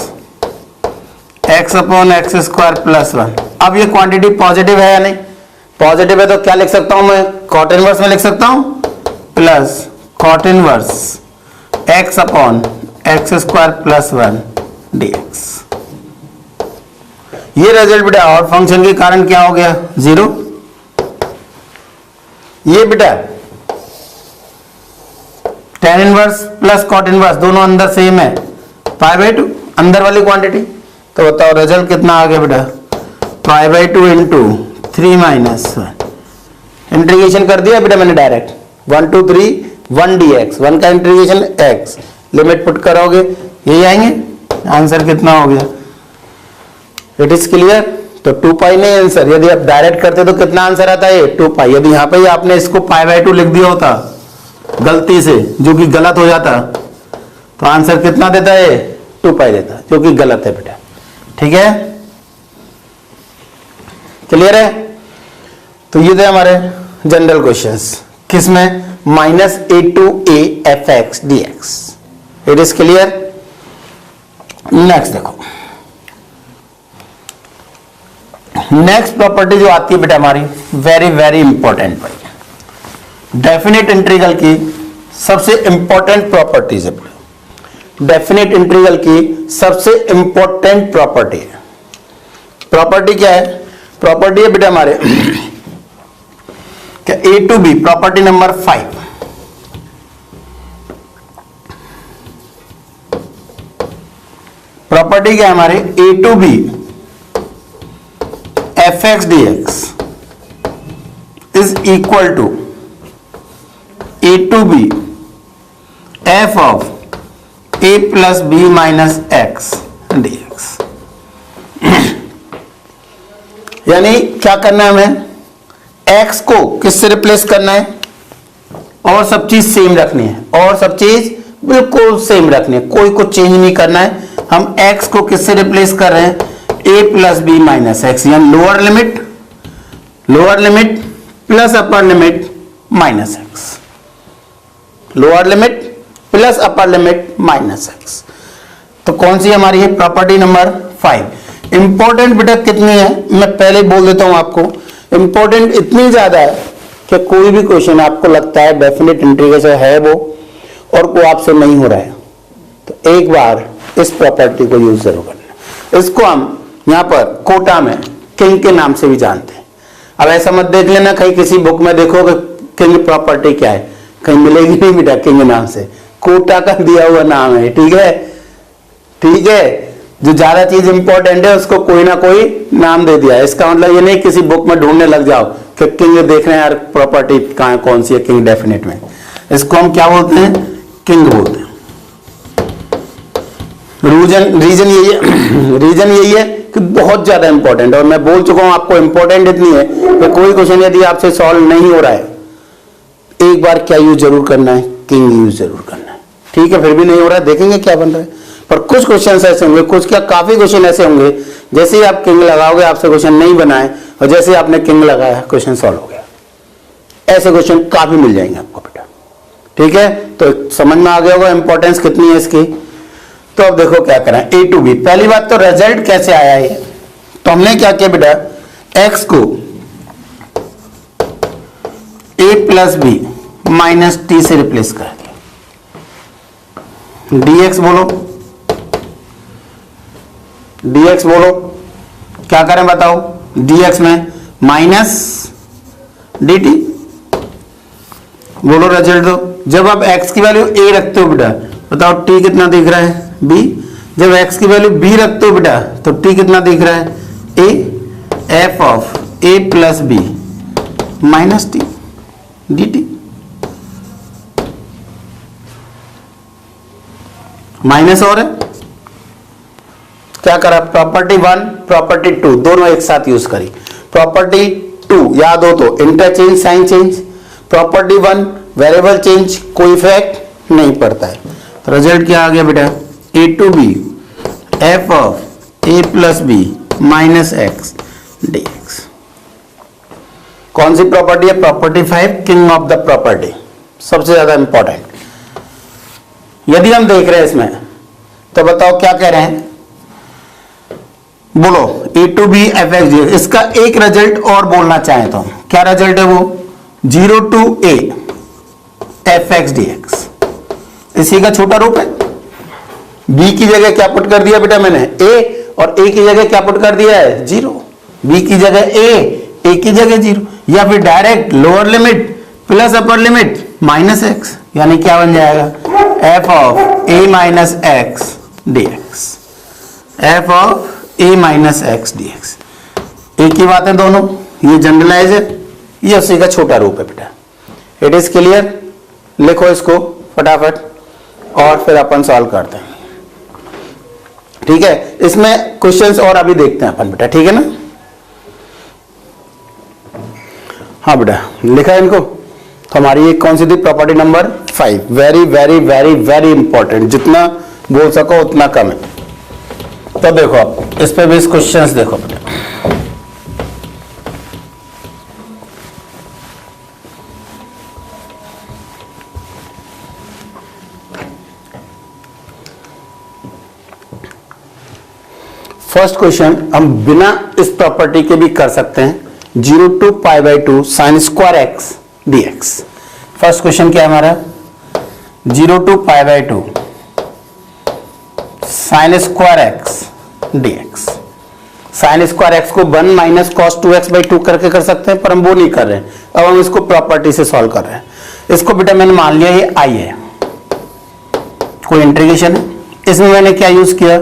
x upon x square plus 1। अब ये क्वांटिटी पॉजिटिव है या नहीं? पॉजिटिव है तो क्या लिख सकता हूं मैं, कॉट इनवर्स में लिख सकता हूं plus cot inverse x upon x square plus 1 dx। ये रिजल्ट बेटा और फंक्शन के कारण क्या हो गया, 0। ये बेटा tan inverse plus cot inverse दोनों अंदर सेम है, π/2 अंदर वाली क्वांटिटी। तो बताओ रिजल्ट कितना आ गया बेटा, π/2 इंटू 3 माइनस 1। इंटीग्रेशन कर दिया बेटा मैंने डायरेक्ट, 1 2 3 1 dx, 1 का इंटीग्रेशन x, लिमिट पुट करोगे यही आएंगे, आंसर कितना हो गया। It is clear. तो 2 पाई नहीं आंसर, यदि आप डायरेक्ट करते तो कितना आंसर आता है 2 पाई। यदि यहां पे आपने इसको π/2 लिख दिया होता गलती से, जो कि गलत हो जाता, तो आंसर कितना देता है 2 पाई देता, जो कि गलत है बेटा। ठीक है, क्लियर है। तो ये थे हमारे जनरल क्वेश्चंस, किसमें, -a/a fx dx। It is clear. Next देखो, नेक्स्ट प्रॉपर्टी जो आती है बेटा हमारी, वेरी वेरी इंपॉर्टेंट भाई, डेफिनेट इंटीग्रल की सबसे इंपॉर्टेंट प्रॉपर्टीज है। डेफिनेट इंटीग्रल की सबसे इंपॉर्टेंट प्रॉपर्टी है। प्रॉपर्टी क्या है, प्रॉपर्टी है बेटा हमारे क्या, a to b, property number 5। Property क्या है हमारे, a to b fx dx is equal to a to b f of a plus b minus x dx। यानी क्या करना है हमें, x को किससे रिप्लेस करना है, और सब चीज सेम रखनी है, और सब चीज बिल्कुल सेम रखनी है, कोई कुछ चेंज नहीं करना है। हम x को किससे रिप्लेस कर रहे हैं, a plus b minus x, यानी lower limit plus upper limit minus x, lower limit plus upper limit minus x. तो कौन सी हमारी है प्रॉपर्टी नंबर 5। इंपॉर्टेंट बेटा कितनी है, मैं पहले बोल देता हूं आपको, इंपॉर्टेंट इतनी ज्यादा है कि कोई भी क्वेश्चन आपको लगता है डेफिनेट इंटीग्रल से है वो, और वो आपसे नहीं हो रहा है, तो एक बार इस प्रॉपर्टी को यूज जरूर करना। इसको हम यहां पर कोटा में किंग के नाम से भी जानते हैं। अब ऐसा मत देख लेना कहीं किसी बुक में देखोगे किंग प्रॉपर्टी क्या है, कहीं मिलेगी नहीं बेटा किंग नाम से, कोटा का दिया हुआ नाम है। ठीक है, ठीक है, जो ज्यादा चीज इंपॉर्टेंट है उसको कोई ना कोई नाम दे दिया है। इसका मतलब ये नहीं किसी बुक में ढूंढने लग जाओ कि किंग देख रहे हैं यार प्रॉपर्टी कहां है, कौन सी है किंग डेफिनेट में। इसको हम क्या बोलते हैं, किंग बोलते हैं। रीजन यही है, रीजन यही है कि बहुत ज्यादा इंपॉर्टेंट है, और मैं बोल चुका हूं आपको इंपॉर्टेंट इतनी है कि कोई क्वेश्चन यदि आपसे सॉल्व नहीं हो रहा है, एक बार क्या यूज जरूर करना है, किंग यूज जरूर करना है। ठीक है, फिर भी नहीं हो रहा है, देखेंगे क्या बन रहा है। पर कुछ क्वेश्चन ऐसे होंगे, कुछ क्या काफी क्वेश्चन ऐसे होंगे जैसे ही आप किंग लगाओगे आपसे क्वेश्चन नहीं बनाए, और जैसे ही आपने किंग लगाया क्वेश्चन सॉल्व हो गया। ऐसे क्वेश्चन काफी मिल जाएंगे आपको बेटा। ठीक है, तो समझ में आ गया होगा इंपॉर्टेंस कितनी है इसकी। तो अब देखो क्या करें, a to b। पहली बात तो रिजल्ट कैसे आया है, तो हमने क्या किया बेटा, x को a plus b minus t से रिप्लेस कर दिया। dx बोलो, dx बोलो, क्या करें बताओ, dx में माइनस dt, बोलो रिजल्ट दो। जब आप x की वैल्यू a रखते हो बेटा, बताओ t कितना दिख रहा है b। जब x की वैल्यू b रखते हो बेटा तो t कितना दिख रहा है a, f of a plus b minus t dt। Minus और है, क्या करा, प्रॉपर्टी 1 प्रॉपर्टी 2 दोनों एक साथ यूज करी। प्रॉपर्टी 2 याद हो तो interchange sign change, property 1 variable change, कोई इफेक्ट नहीं पड़ता है। तो रिजल्ट क्या आ गया बेटा, a to b f of a plus b minus x d x. कौन सी प्रॉपर्टी है? Property 5, king of the property, सबसे ज्यादा इंपॉर्टेंट। यदि हम देख रहे हैं इसमें तो बताओ क्या कह रहे हैं, बोलो a to b f x d. इसका एक रिजल्ट और बोलना चाहें तो क्या रिजल्ट है वो? 0 to a F x d x, इसी का छोटा रूप है। b की जगह क्या पुट कर दिया बेटा मैंने? a, और a की जगह क्या पुट कर दिया है? 0। b की जगह a की जगह 0, या फिर direct lower limit plus upper limit minus x, यानी क्या बन जाएगा? f of a minus x d x, F of a minus x d x. एक ही बात है दोनों, ये जनरलाइज है, ये उसी का छोटा रूप है बेटा। It is clear? लिखो इसको फटाफट और फिर अपन सॉल्व करते हैं, ठीक है। इसमें क्वेश्चंस और अभी देखते हैं अपन बेटा, ठीक है ना? हाँ बेटा लिखा है इनको। तो हमारी एक कौन सी थी? Property number 5। Very very very very important, जितना बोल सको उतना कम है। तो देखो आप इस पे भी क्वेश्चंस देखो बेटा। फर्स्ट क्वेश्चन हम बिना इस प्रॉपर्टी के भी कर सकते हैं। 0 to π/2 sine square x d x. First question क्या है हमारा? 0 to π/2 sine square x d x. Sine square x को 1 माइनस कॉस 2x/2 करके कर सकते हैं, पर हम वो नहीं कर रहे हैं। अब हम इसको प्रॉपर्टी से सॉल्व कर रहे हैं। इसको बेटा मैंने मान लिया ये आई है, कोई इंटीग्रेशन है। इसमें मैंने क्या यूज किया?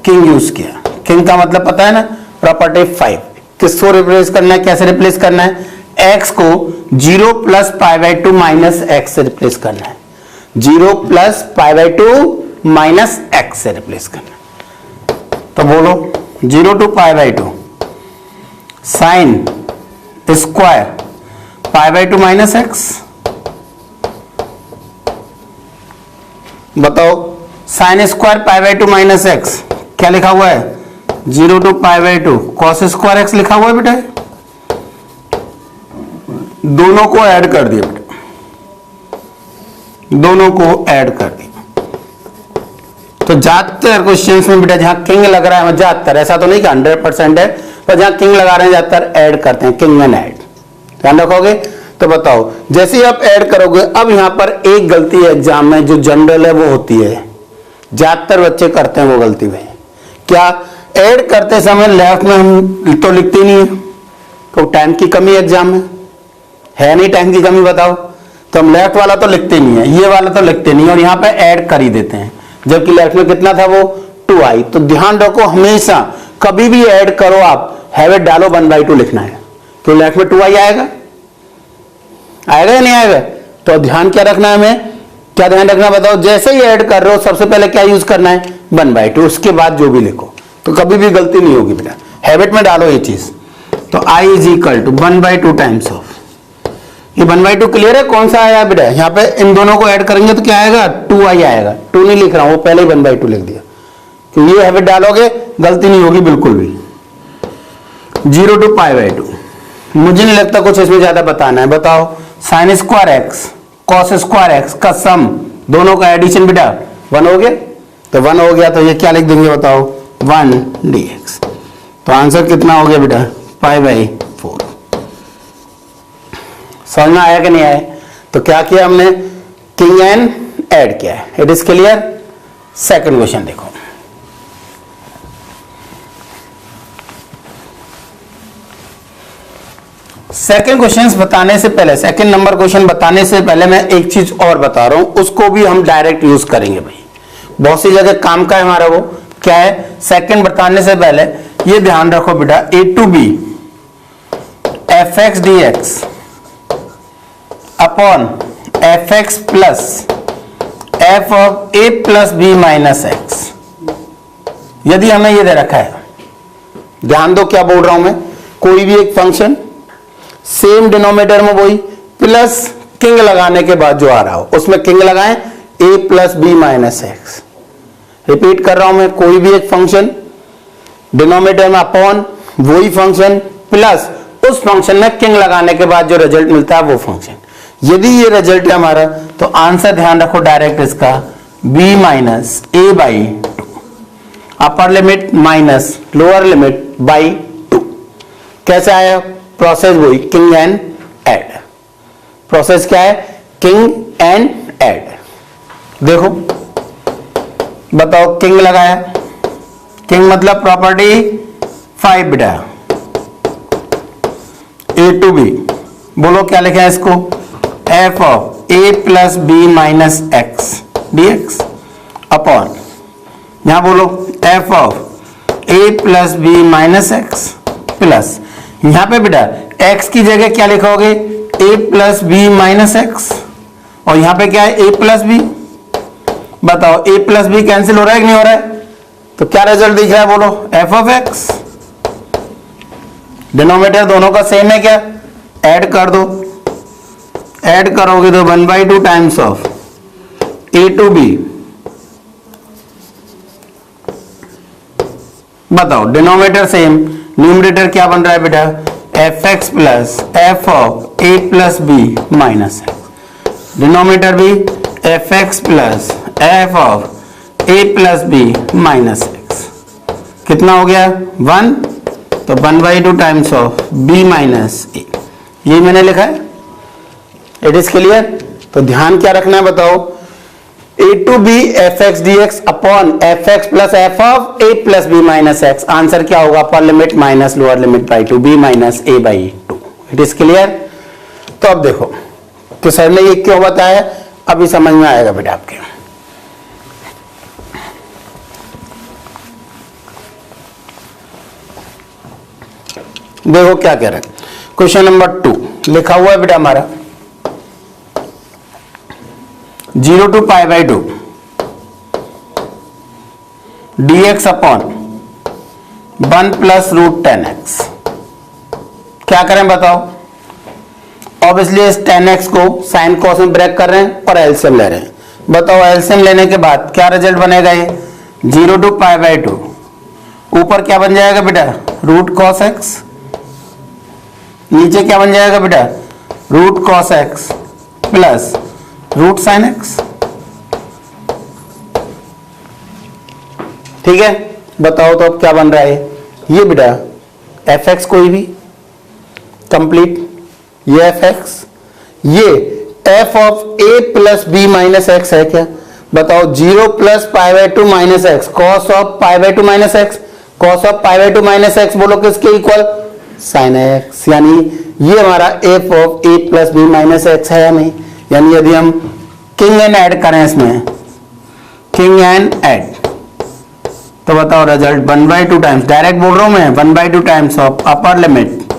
किंग यूज किया। किंग का मतलब पता है ना? प्रॉपर्टी 5। किसको रिप्लेस करना है? कैसे रिप्लेस करना है? x को 0 प्लस π/2 माइनस एक्स से रिप्लेस करना है। 0 प्लस π/2 माइनस एक्स से रिप्लेस करना है। तो बोलो 0 to π/2 sine square π/2 minus x. बताओ साइन स्क्वायर π/2 माइनस एक्स क्या लिखा हुआ है? 0 to π/2 कॉस स्क्वायर एक्स लिखा हुआ है बेटा। दोनों को ऐड कर दिया बेटा, दोनों को ऐड कर दिया। तो ज्यादातर क्वेश्चंस में बेटा जहां किंग लग रहा है, ज्यादातर, ऐसा तो नहीं कि 100% है, पर जहां किंग लगा रहे हैं ज्यादातर ऐड करते हैं, किंग एंड ऐड। ध्यान रखोगे? तो बताओ जैसे ही आप ऐड करोगे, अब यहां पर एक गलती है एग्जाम में जो जनरल है वो होती है, ज्यादातर बच्चे करते हैं वो गलती भाई। क्या? ऐड करते समय लेफ्ट में हम तो लिखते नहीं है, तो टाइम की कमी एग्जाम में है नहीं, टाइम की कमी बताओ। तो हम लेफ्ट वाला तो लिखते नहीं है, ये वाला तो लिखते नहीं, और यहाँ पे ऐड कर ही देते हैं, जबकि लेफ्ट में कितना था वो 2i। तो ध्यान रखो हमेशा कभी भी ऐड करो आप, हैविट डालो 1/2 लिखना है, तो लेफ्ट में 2i आएगा, आएगा या नहीं आएगा? तो ध्यान क्या रखना है हमें? क्या ध्यान रखना बताओ? जैसे ही ऐड कर रहे हो सबसे पहले क्या यूज करना है? 1/2, उसके बाद जो भी लिखो, तो कभी भी गलती नहीं होगी बेटा, हैबिट में डालो ये चीज। तो i is equal to 1/2 times of, ये 1/2 क्लियर है? कौन सा आया बेटा? यहाँ पे इन दोनों को ऐड करेंगे तो क्या आएगा? 2i आएगा। 2 नहीं लिख रहा हूं, वो पहले ही 1/2 लिख दिया, तो ये हैबिट डालोगे गलती नहीं होगी बिल्कुल भी। 0 to π/2, मुझे नहीं लगता कुछ इसमें ज्यादा बताना है। बताओ sine square x cos square x का सम, दोनों का एडिशन बेटा 1 हो गया। तो 1 हो गया तो ये क्या लिख देंगे बताओ? 1 dx। तो आंसर कितना हो गया बेटा? π/4। समझ में आया कि नहीं आया? तो क्या किया हमने? किंग एंड ऐड किया है। It is clear? Second question देखो। सेकंड क्वेश्चन बताने से पहले, सेकंड नंबर क्वेश्चन बताने से पहले मैं एक चीज और बता रहा हूं, उसको भी हम डायरेक्ट यूज करेंगे भाई, बहुत सी जगह काम का है हमारा। वो क्या है? सेकंड बताने से पहले ये ध्यान रखो बेटा, a to b fx dx upon fx plus f of a plus b minus x. यदि हमें ये दे रखा है, ध्यान दो क्या बोल रहा हूं मैं, कोई भी एक फंक्शन सेम डिनोमिनेटर में वही प्लस किंग लगाने के बाद जो आ रहा हो उसमें किंग लगाएं a plus b minus x, repeat कर रहा हूं मैं, कोई भी एक फंक्शन डिनोमिनेटर में अपॉन वही फंक्शन प्लस उस फंक्शन में किंग लगाने के बाद जो रिजल्ट मिलता है वो फंक्शन। यदि ये रिजल्ट है हमारा तो आंसर ध्यान रखो डायरेक्ट इसका b minus a by to, upper limit minus lower limit by to. कैसे आया प्रोसेस? वही किंग एंड ऐड। प्रोसेस क्या है? King and add. देखो बताओ, किंग लगाया, किंग मतलब प्रॉपर्टी 5 बेटा, ए टू बी। बोलो क्या लिखा है इसको? F of a plus b minus x d x upon, यहां बोलो f of a plus b minus x plus, यहां पे बेटा एक्स की जगह क्या लिखोगे? A plus b minus x, और यहां पे क्या है? A plus b. बताओ ए प्लस बी कैंसिल हो रहा है कि नहीं हो रहा है? तो क्या रिजल्ट दिख रहा है? बोलो एफ ऑफ एक्स। डिनोमिनेटर दोनों का सेम है क्या? ऐड कर दो, ऐड करोगे तो 1/2 times of a to b. बताओ डिनोमिनेटर सेम, न्यूमरेटर क्या बन रहा है बेटा? F x plus f of a plus b minus x. Denominator भी f x plus f of a plus b minus x. कितना हो गया? 1, तो 1/2 times of b minus a, ये मैंने लिखा है। It is clear? तो ध्यान क्या रखना है बताओ? a to b f x d x upon f x plus f of a plus b minus x. Answer क्या होगा? Upper limit minus lower limit by two, b minus a by two. It is clear? तो अब देखो कि sir ने ये क्यों बताया, अभी समझ में आएगा बेटा आपके। देखो क्या कह रहे हैं, क्वेश्चन नंबर 2 लिखा हुआ है बेटा हमारा 0 to π/2 dx upon 1 plus root 10x। क्या करें बताओ? ऑब्वियसली इस 10x को साइन कॉस में ब्रेक कर रहे हैं और एलसीएम ले रहे हैं। बताओ एलसीएम लेने के बाद क्या रिजल्ट बनेगा? ये 0 to π/2, ऊपर क्या बन जाएगा बेटा? रूट कॉस एक्स, नीचे क्या बन जाएगा बेटा? Root cos x plus root sine x. ठीक है, बताओ तो अब क्या बन रहा है? ये बेटा एफ एक्स कोई भी कंप्लीट, ये एफ एक्स, ये f of a plus b minus x है क्या? बताओ 0 plus π/2 minus x, cos of π/2 minus x, cos of π/2 minus x बोलो किसके इक्वल? Sine x. यानी ये हमारा f of a plus b minus x है या नहीं? यानी यदि हम किंग एंड ऐड करें इसमें, किंग एंड ऐड, तो बताओ रिजल्ट 1/2 टाइम्स, डायरेक्ट बोल रहा हूं मैं, 1/2 times of upper limit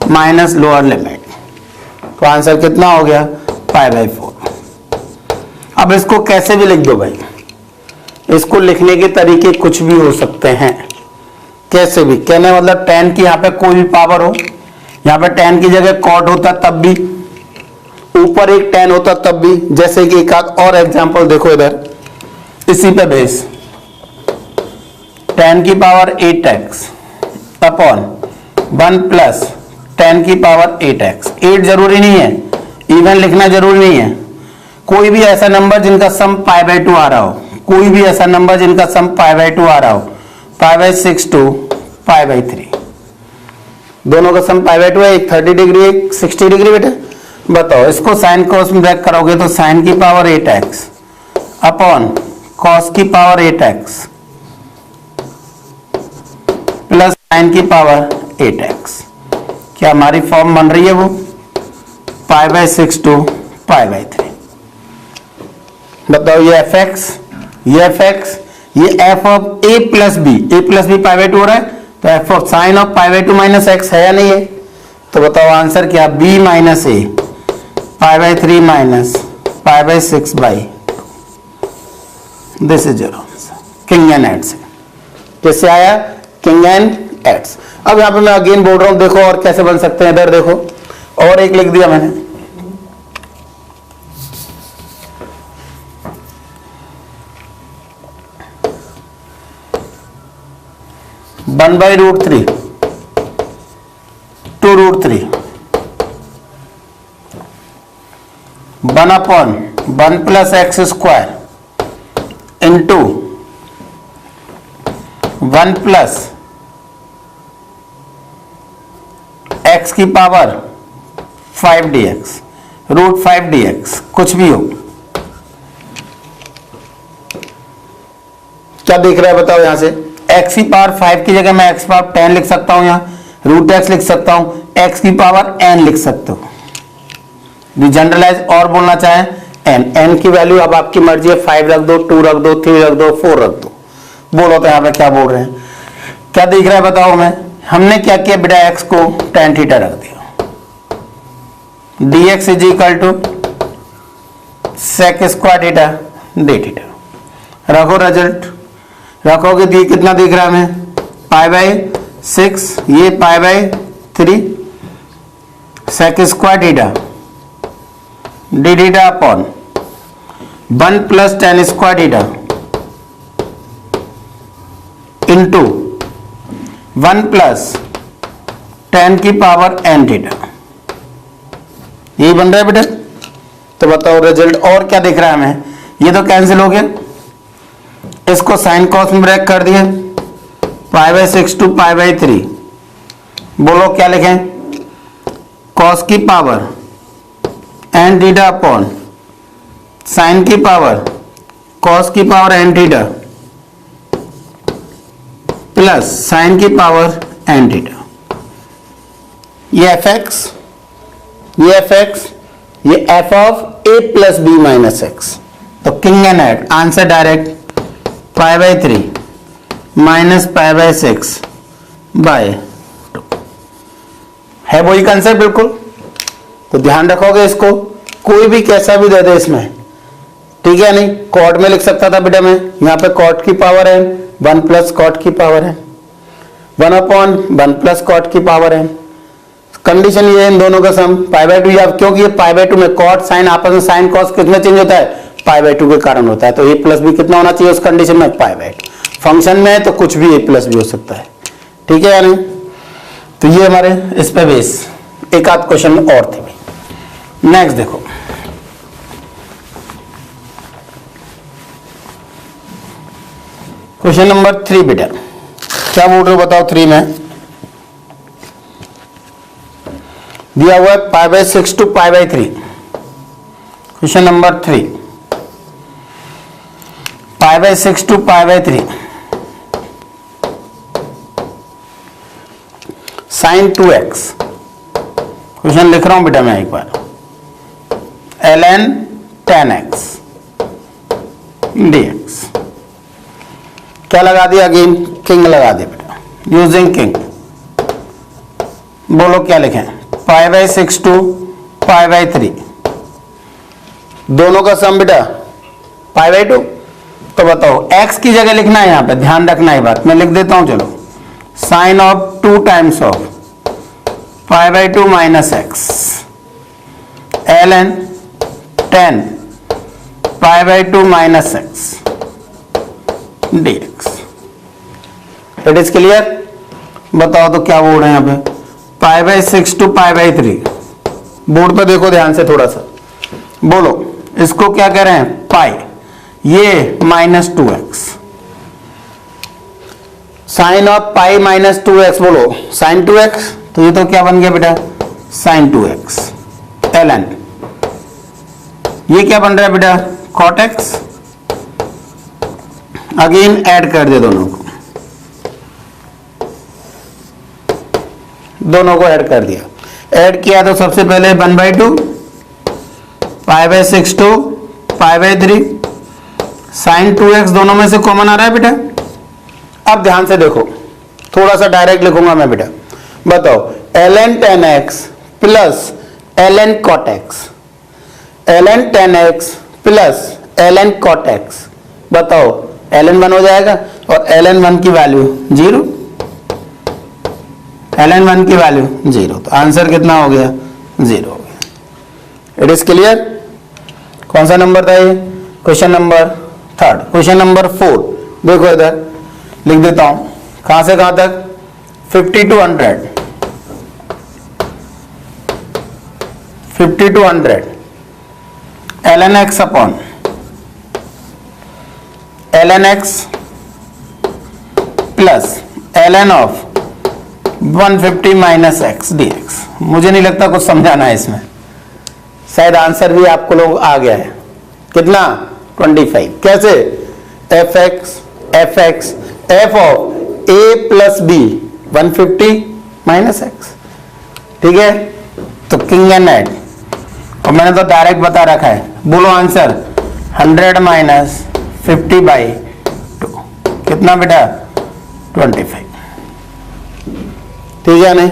minus lower limit. तो आंसर कितना हो गया? π/4। अब इसको कैसे भी लिख दो भाई, इसको लिखने के तरीके कुछ भी हो सकते हैं, कैसे भी। कहने मतलब tan की यहाँ पे कोई भी पावर हो, यहाँ पे tan की जगह cot होता तब भी, ऊपर एक tan होता तब भी। जैसे कि एक आध और एग्जांपल देखो इधर, इसी पे बेस, tan की power 8x upon 1 plus tan की पावर 8x। 8 जरूरी नहीं है, इवन लिखना जरूरी नहीं है। कोई भी ऐसा नंबर जिनका सम π/2 आ रहा हो, कोई भी ऐसा नंबर जिनका सम π/2 आ रहा हो, π/6 to π/3, दोनों का सम π/2 है, एक 30 डिग्री एक 60 डिग्री। बेटा बताओ इसको साइन कॉस में ब्रेक करोगे तो साइन की पावर 8x अपॉन कॉस की पावर 8x प्लस साइन की पावर 8x। क्या हमारी फॉर्म बन रही है वो? π/6 to π/3। बताओ ये एफ एक्स, ये एफ एक्स, ये f of a plus b, a plus b π/2 हो रहा है, तो f of sine of π/2 minus x है या नहीं है? तो बताओ आंसर क्या? b minus a π/3 minus π/6/2। This is your answer, king and adds. कैसे आया? King and adds. अब यहां पे मैं अगेन बोल रहा हूं, देखो और कैसे बन सकते हैं। इधर देखो और एक लिख दिया मैंने, 1/√3 2√3 1/1 plus x square into 1 plus x की पावर 5dx √5dx कुछ भी हो। क्या देख रहा है बताओ यहां से? x की पावर 5 की जगह मैं x पावर 10 लिख सकता हूं, यहां √x लिख सकता हूं, x की पावर n लिख सकते हो। जनरलाइज और बोलना चाहे n की वैल्यू अब आपकी मर्जी है, 5 रख दो, 2 रख दो, 3 रख दो, 4 रख दो, बोलो तो यहां पे क्या बोल रहे हैं? क्या दिख रहा है बताओ हमें? हमने क्या किया बेटा, x को tan थीटा रख दिया, dx is equal to sec square theta d theta. रखो रिजल्ट, रखोगे तो कितना दिख रहा है हमें? π/6, ये π/3 sec square theta d theta upon 1 plus tan square theta into 1 plus tan की पावर n थीटा, यही बन रहा है बेटा। तो बताओ रिजल्ट और क्या दिख रहा है हमें? ये तो कैंसिल हो गया, इसको साइन कॉस में ब्रेक कर दिए, π/6 टू π/3, बोलो क्या लिखें? कॉस की power n theta upon sine की पावर कॉस की power n theta plus sine की पावर n थीटा। ये fx, ये fx, ये f of a plus b minus x. तो king and add answer direct π/3 minus π/6 by 2 है वही concept बिल्कुल। तो ध्यान रखोगे इसको, कोई भी कैसा भी दे दे इसमें, ठीक है? नहीं कॉट में लिख सकता था बेटा मैं, यहाँ पे कॉट की पावर है 1 प्लस कॉट की पावर है 1/1 प्लस कॉट की पावर है। कंडीशन ये है इन दोनों का सम π/2, या क्योंकि ये π/2 में कॉट साइन आपस में साइन कॉस कितना चेंज होता है? π/2 के कारण होता है। तो a प्लस बी कितना होना चाहिए उस कंडीशन में? π/2। फंक्शन में है तो कुछ भी a प्लस बी हो सकता है, ठीक है या नहीं? तो ये हमारे इस पे बेस, एक आध क्वेश्चन और थे भाई। नेक्स्ट देखो, क्वेश्चन नंबर 3 बेटा, क्या बोल रहे हो बताओ? 3 में दिया हुआ है π/6 to π/3। Question number 3, π/6 to π/3 sin 2x। Question लिख रहा हूं बेटा मैं एक बार, ln tan x dx। क्या लगा दिया? अगेन किंग लगा दिया बेटा, यूजिंग किंग। बोलो क्या लिखें? π/6 टू π/3, दोनों का सम बेटा π/2। तो बताओ x की जगह लिखना है, यहां पे ध्यान रखना है बात, मैं लिख देता हूं चलो, sine of 2 times of π/2 minus x ln tan π/2 minus x dx। It is clear? बताओ तो क्या बोल रहे हैं यहां पे? π/6 टू π/3, बोर्ड पे देखो ध्यान से थोड़ा सा, बोलो इसको क्या कह रहे हैं? पाई, ये -2x, sign of pi -2x, बोलो साइन 2x। तो ये तो क्या बन गया बेटा? साइन 2x ln, ये क्या बन रहा है बेटा? cot x। अगेन ऐड कर दे दोनों को, दोनों को ऐड कर दिया। ऐड किया तो सबसे पहले 1/2 π/6 टू π/3 साइन 2x, दोनों में से कॉमन आ रहा है बेटा। अब ध्यान से देखो, थोड़ा सा डायरेक्ट लिखूंगा मैं बेटा, बताओ ln tan x plus ln cot x, ln tan x plus ln cot x, बताओ ln 1 हो जाएगा और ln 1 की वैल्यू 0, ln 1 की वैल्यू 0, तो आंसर कितना हो गया? 0 हो गया। It is clear? कौन सा नंबर था ये? Question number 3। क्वेश्चन नंबर 4 देखो इधर लिख देता हूं, कहां से कहां तक? 50 to 100, 50 to 100 ln x upon ln x plus ln of 150 minus x dx। मुझे नहीं लगता कुछ समझाना है इसमें, शायद आंसर भी आपको लोग आ गया है। कितना? 25। कैसे? fx f of a plus b 150 minus x, ठीक है। तो किंग एंड एड, और मैंने तो डायरेक्ट बता रखा है, बोलो आंसर 100 माइनस 50 बाई 2 कितना बेटा? 25, ठीक है। नहीं,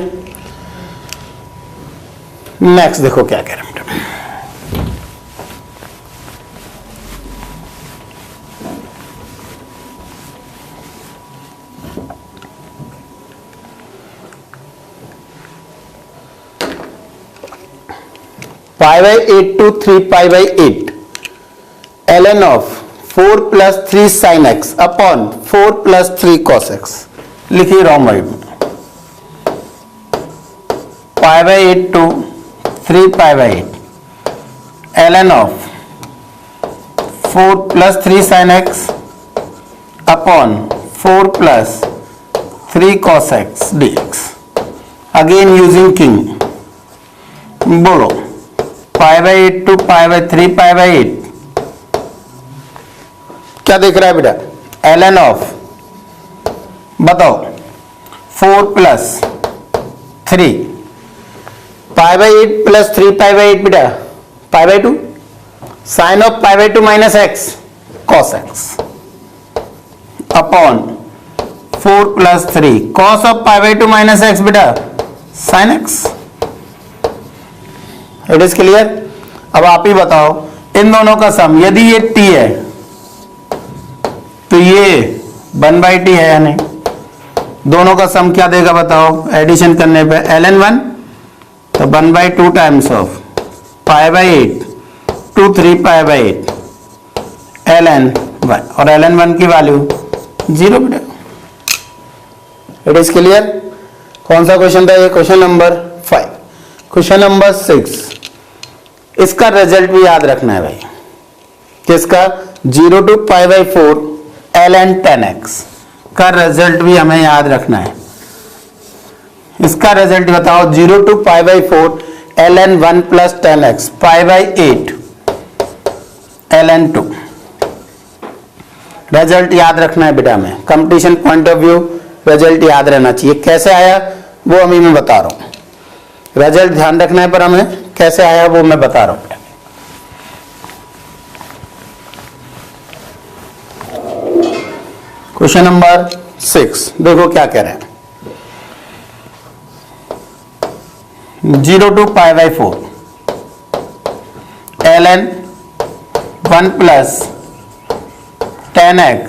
नेक्स्ट देखो क्या कह रहे हैं बेटा। Pi by 8 to 3 pi by 8 ln of 4 plus 3 sine x upon 4 plus 3 cos x. लिखिए रॉन्ग वाइड में, pi by 8 to 3 pi by 8 ln of 4 plus 3 sine x upon 4 plus 3 cos x dx। Again using king, बोलो pi by 8 to pi by 3 pi by 8 क्या देख रहा है बेटा? ln ऑफ, बताओ 4 plus 3 pi by 8 plus 3 pi by 8 बेटा pi by 2 sine of pi by 2 minus x cos x upon 4 plus 3 cos of pi by 2 minus x बेटा sine x. It is clear. अब आप ही बताओ, इन दोनों का सम यदि ये t है तो ये 1/t है या नहीं? दोनों का सम क्या देगा बताओ? एडिशन करने पे ln1 तो 1/2 times of pi by 8 to 3 pi by 8 ln1, और ln1 की वैल्यू 0 बेटा। It is clear. कौन सा क्वेश्चन था ये? Question number 5। क्वेश्चन नंबर 6, इसका रिजल्ट भी याद रखना है भाई। किसका? 0 to pi by 4 ln 10x का रिजल्ट भी हमें याद रखना है। इसका रिजल्ट बताओ, 0 to pi by 4 ln 1 plus 10x pi by 8 ln 2। Result याद रखना है बेटा हमें, competition point of view result याद रहना चाहिए। कैसे आया वो अभी मैं बता रहा हूं, रिजल्ट ध्यान रखना है, पर हमें कैसे आया वो मैं बता रहा हूं। क्वेश्चन नंबर 6 देखो क्या कह रहे हैं। 0 to pi by 4 ln 1 plus 10x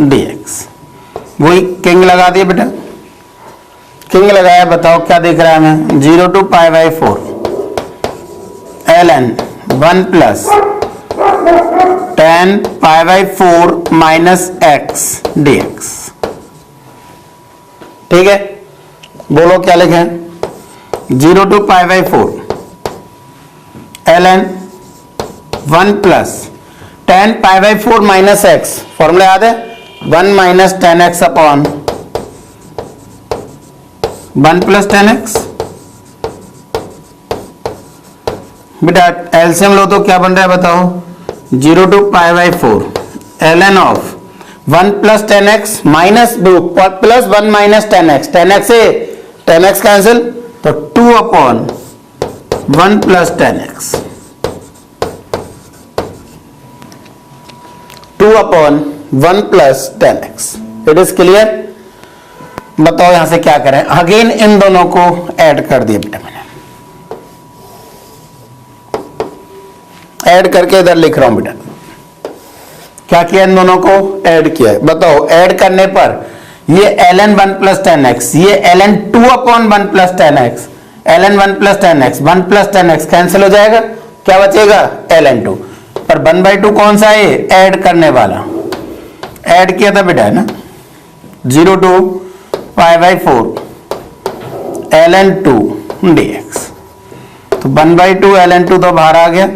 dx। वही किंग लगा दिए बेटा, किंग लगाया। बताओ क्या दिख रहा है हमें? 0 to pi by 4 ln 1 plus 10 pi by 4 minus x dx। ठीक है, बोलो क्या लिखें? 0 to pi by 4 ln 1 plus 10 pi by 4 minus x, formula याद है? 1 minus 10x upon 1 plus 10x। बेटा एलसीएम लो तो क्या बन रहा है बताओ? 0 to pi by 4 ln of 1 plus 10x minus plus 1 minus 10x, 10x से 10x कैंसिल तो 2 upon 1 plus 10x, 2 upon 1 plus 10x। It is clear. बताओ यहां से क्या करें? अगेन इन दोनों को ऐड कर दिया बेटा, मैंने ऐड करके इधर लिख रहा हूं बेटा। क्या किया? इन दोनों को ऐड किया है। बताओ ऐड करने पर ये ln 1 प्लस 10x, ये ln 2 upon 1 plus 10x, ln 1 plus 10x, 1 plus 10x cancel हो जाएगा, क्या बचेगा? ln 2। पर 1/2 कौन सा है? ऐड करने वाला, ऐड किया था बेटा है ना। 0 to pi by 4 ln2 dx। तो 1/2 ln2 तो बाहर आ गया,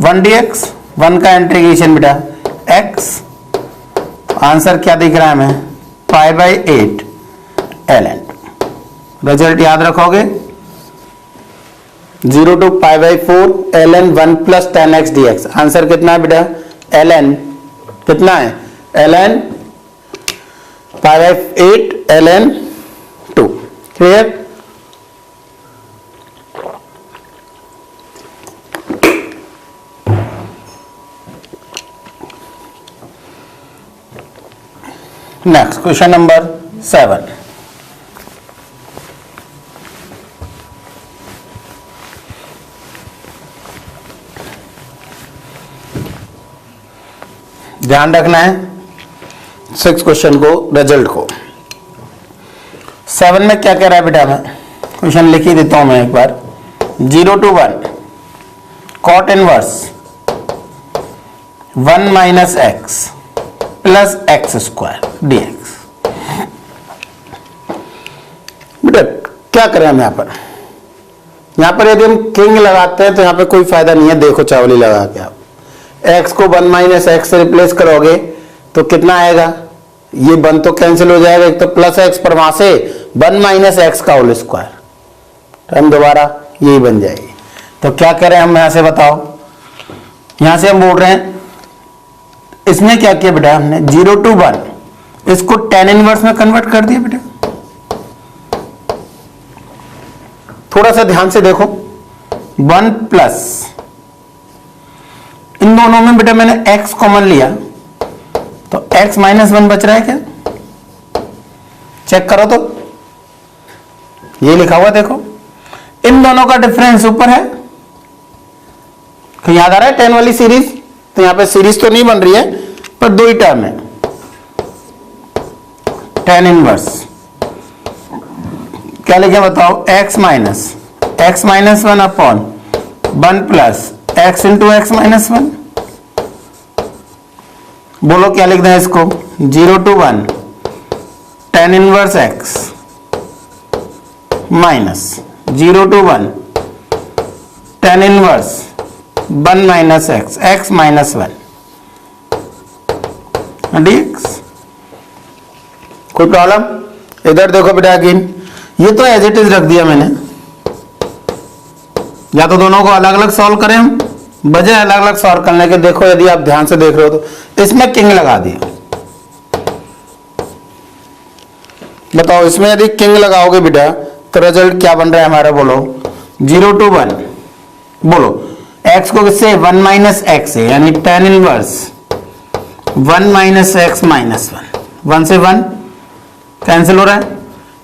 1 dx, 1 का इंटीग्रेशन बेटा x, आंसर क्या दिख रहा है हमें, π/8 ln2। रिजल्ट याद रखोगे, 0 to π/4 ln1 plus 10x dx। Answer कितना है बेटा, ln कितना है, ln π/8 ln2। Clear? Next question number 7। ध्यान रखना है 6 क्वेश्चन को, रिजल्ट को। 7 में क्या कह रहा है बेटा, मैं क्वेश्चन लिख ही देता हूं मैं एक बार। 0 to 1 cot inverse 1 minus x plus x square dx। बेटा क्या करें हम यहां पर यदि हम किंग लगाते हैं तो यहां पे कोई फायदा नहीं है। देखो चावली लगा के आप x को 1 माइनस एक्स से रिप्लेस करोगे तो कितना आएगा, ये 1 तो कैंसिल हो जाएगा, एक तो प्लस एक्स पर वहां से 1 माइनस एक्स का होल स्क्वायर, तो हम दोबारा यही बन जाएगी। तो क्या करें हम यहां से, बताओ। यहां से हम बोल रहे हैं, इसमें क्या किया बेटा हमने, 0 to 1 इसको tan इनवर्स में कन्वर्ट कर दिया बेटा। थोड़ा सा ध्यान से देखो, 1 प्लस इन दोनों में बेटा मैंने x कॉमन लिया तो x माइनस 1 बच रहा है क्या, चेक करो तो, ये लिखा हुआ देखो, इन दोनों का डिफरेंस ऊपर है। याद आ रहा है 10 वाली सीरीज, तो यहां पे सीरीज तो नहीं बन रही है पर 2 ही टर्म है, tan इनवर्स क्या लिखे बताओ, x minus 1 upon 1 plus x into x minus 1। बोलो क्या लिख दें इसको, 0 to 1 tan inverse x minus 0 to 1 tan inverse 1 minus x minus 1 dx। कोई प्रॉब्लम? इधर देखो बेटा अगेन, ये तो एज इट इज रख दिया मैंने, या तो दोनों को अलग अलग सॉल्व करें हम, बजाय अलग अलग सॉल्व करने के। देखो यदि आप ध्यान से देख रहे हो तो इसमें किंग लगा दिया, बताओ इसमें यदि किंग लगाओगे बेटा तो रिजल्ट क्या बन रहा है हमारा, बोलो 0 to 1, बोलो x को किससे 1 माइनस एक्स है, यानी tan inverse 1 minus x minus 1 से 1 कैंसिल हो रहा है,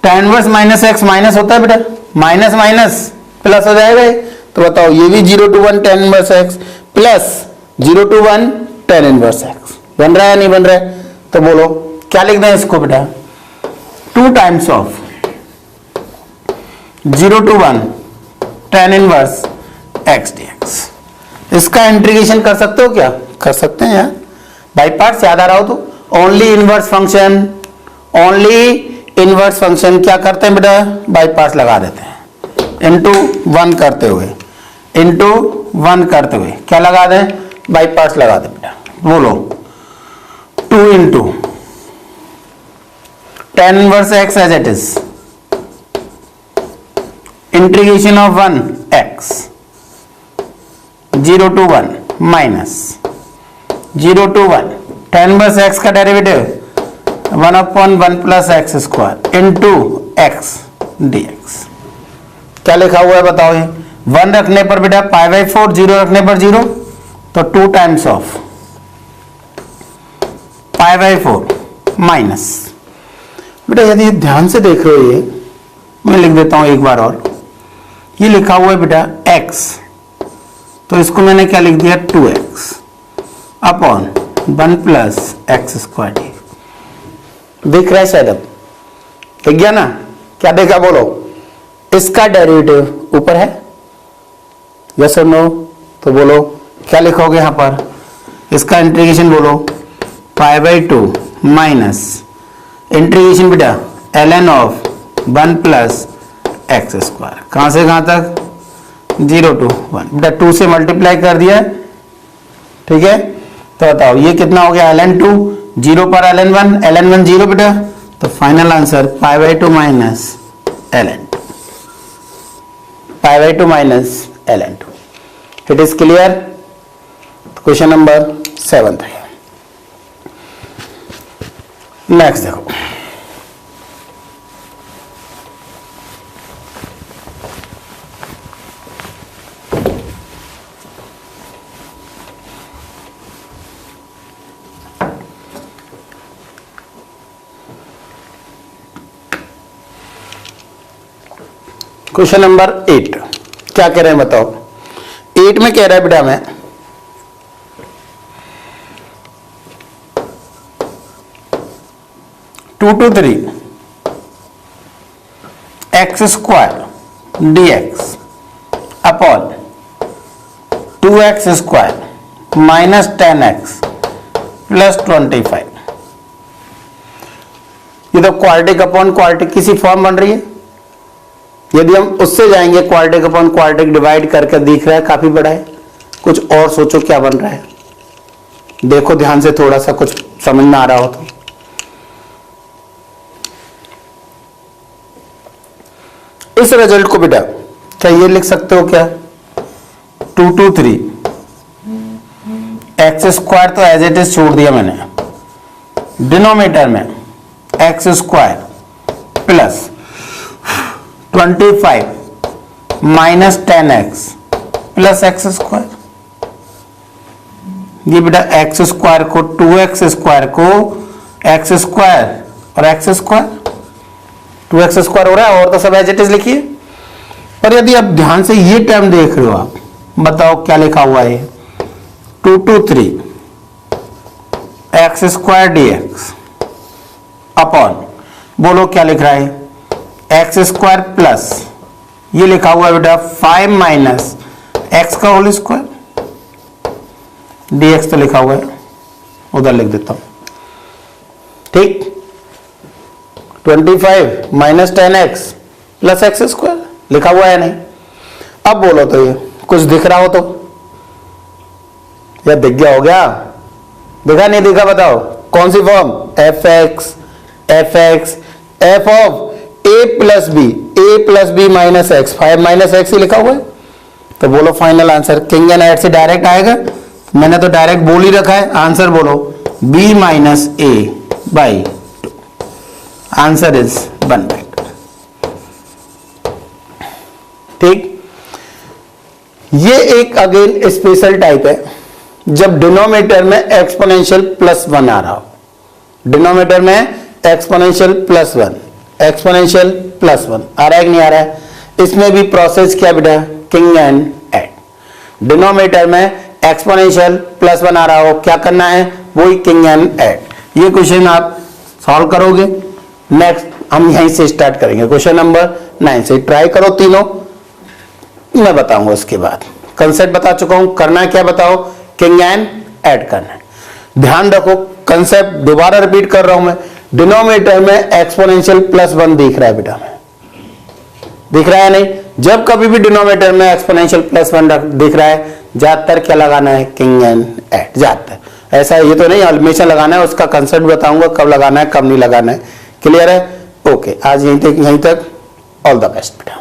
tan inverse minus x minus होता है बेटा, माइनस माइनस प्लस हो जाएगा। तो बताओ ये भी 0 to 1 tan inverse x plus 0 to 1 tan inverse x बन रहा है या नहीं बन रहा है, तो बोलो क्या लिख दें इसको बेटा, 2 times of 0 to 1 tan inverse x dx। इसका इंटीग्रेशन कर सकते हो क्या, कर सकते हैं यार, बाई पार्ट्स याद आ रहा हो तो। ओनली इनवर्स फंक्शन क्या करते हैं बेटा, बाई पार्ट्स लगा देते हैं, इंटू 1 करते हुए क्या लगा दें, बाई पार्ट्स लगा दें बेटा। बोलो 2 into tan inverse x as it is integration of 1 x 0 to 1 minus 0 to 1 tan inverse x का derivative 1 upon 1 plus x square into x dx। क्या लिखा हुआ है बताओ, ये 1 रखने पर बेटा π/4, 0 रखने पर 0, तो 2 टाइम्स ऑफ π/4 माइनस, बेटा यदि ध्यान से देख रहे हो, ये मैं लिख देता हूं एक बार और, ये लिखा हुआ है बेटा x, तो इसको मैंने क्या लिख दिया 2x upon 1 plus x square. दिख रहा है शायद, अब दिख गया ना, क्या देखा बोलो, इसका डेरिवेटिव ऊपर है, यस और नो, तो बोलो क्या लिखोगे यहां पर, इसका इंटीग्रेशन बोलो π/2 माइनस इंटीग्रेशन बेटा ln of 1 plus x square, कहां से कहां तक 0 to 1, बेटा 2 से मल्टीप्लाई कर दिया है, ठीक है। तो बताओ ये कितना हो गया ln 2, 0 पर ln 1 0 बेटा, तो final answer π/2 minus ln 2, π/2 minus ln 2। It is clear. Question number 7 है। नेक्स्ट देखो, क्वेश्चन नंबर 8 क्या कह रहे हैं बताओ। 8 में कह रहा है बेटा मैं 2 to 3 x square dx upon 2x square minus 10x plus 25। ये तो क्वाड्रेटिक अपॉन क्वाड्रेटिक की सी फॉर्म बन रही है। यदि हम उससे जाएंगे क्वाड्रेटिक अपॉन क्वाड्रेटिक डिवाइड करके, दिख रहा है काफी बड़ा है। कुछ और सोचो क्या बन रहा है, देखो ध्यान से, थोड़ा सा कुछ समझ में आ रहा हो तो। इस रिजल्ट को बेटा क्या ये लिख सकते हो क्या, 2 to 3 एक्स स्क्वायर तो एज इट इज छोड़ दिया मैंने, डिनोमिनेटर में x square plus 25 minus 10x plus x square. ये बेटा एक्स स्क्वायर को 2x स्क्वायर को एक्स स्क्वायर और एक्स स्क्वायर, 2x स्क्वायर हो रहा है, और तो सब एज इट इज लिखिए। पर यदि आप ध्यान से ये टर्म देख रहे हो, आप बताओ क्या लिखा हुआ है, 2 to 3 x square dx upon, बोलो क्या लिख रहा है, एक्स स्क्वायर प्लस ये लिखा हुआ है बेटा 5 माइनस एक्स का होल स्क्वायर, dx तो लिखा हुआ है, उधर लिख देता हूं, ठीक। 25 minus 10x plus x square लिखा हुआ है नहीं। अब बोलो तो ये कुछ दिख रहा हो तो, या दिख गया हो गया, दिखा नहीं दिखा बताओ, कौन सी form, fx f of a plus b minus x, 5 minus x ही लिखा हुआ है। तो बोलो final answer, king and add से डायरेक्ट आएगा, मैंने तो डायरेक्ट बोल ही रखा है। आंसर बोलो b minus a by 2, answer is 1/2, ठीक। ये एक अगेन स्पेशल टाइप है, जब डिनोमिनेटर में एक्सपोनेंशियल प्लस 1 आ रहा हो, डिनोमिनेटर में एक्सपोनेंशियल प्लस 1, एक्सपोनेंशियल प्लस 1 आ रहा है कि नहीं आ रहा है। इसमें भी प्रोसेस क्या बेटा, किंग एंड ऐड। डिनोमिनेटर में एक्सपोनेंशियल प्लस 1 आ रहा हो, क्या करना है, वही किंग एंड ऐड। ये क्वेश्चन आप सॉल्व करोगे। नेक्स्ट हम यहीं से स्टार्ट करेंगे, क्वेश्चन नंबर 9 से ट्राई करो तीनों, मैं बताऊंगा उसके बाद। कंसेप्ट बता चुका हूं, करना है क्या बताओ, किंग एंड ऐड करना है। ध्यान रखो कंसेप्ट दोबारा रिपीट कर रहा हूं मैं, डिनोमिनेटर में एक्सपोनेंशियल प्लस 1 दिख रहा है बेटा, में दिख रहा है नहीं। जब कभी भी डिनोमिनेटर में एक्सपोनेंशियल प्लस 1 दिख रहा है, ज्यादातर क्या लगाना है, किंग एंड ऐड। ज्यादातर ऐसा ये तो नहीं हमेशा लगाना है, उसका कंसेप्ट बताऊंगा कब लगाना है कब नहीं लगाना है। क्लियर है, ओके। आज यहीं तक, ऑल द बेस्ट बेटा।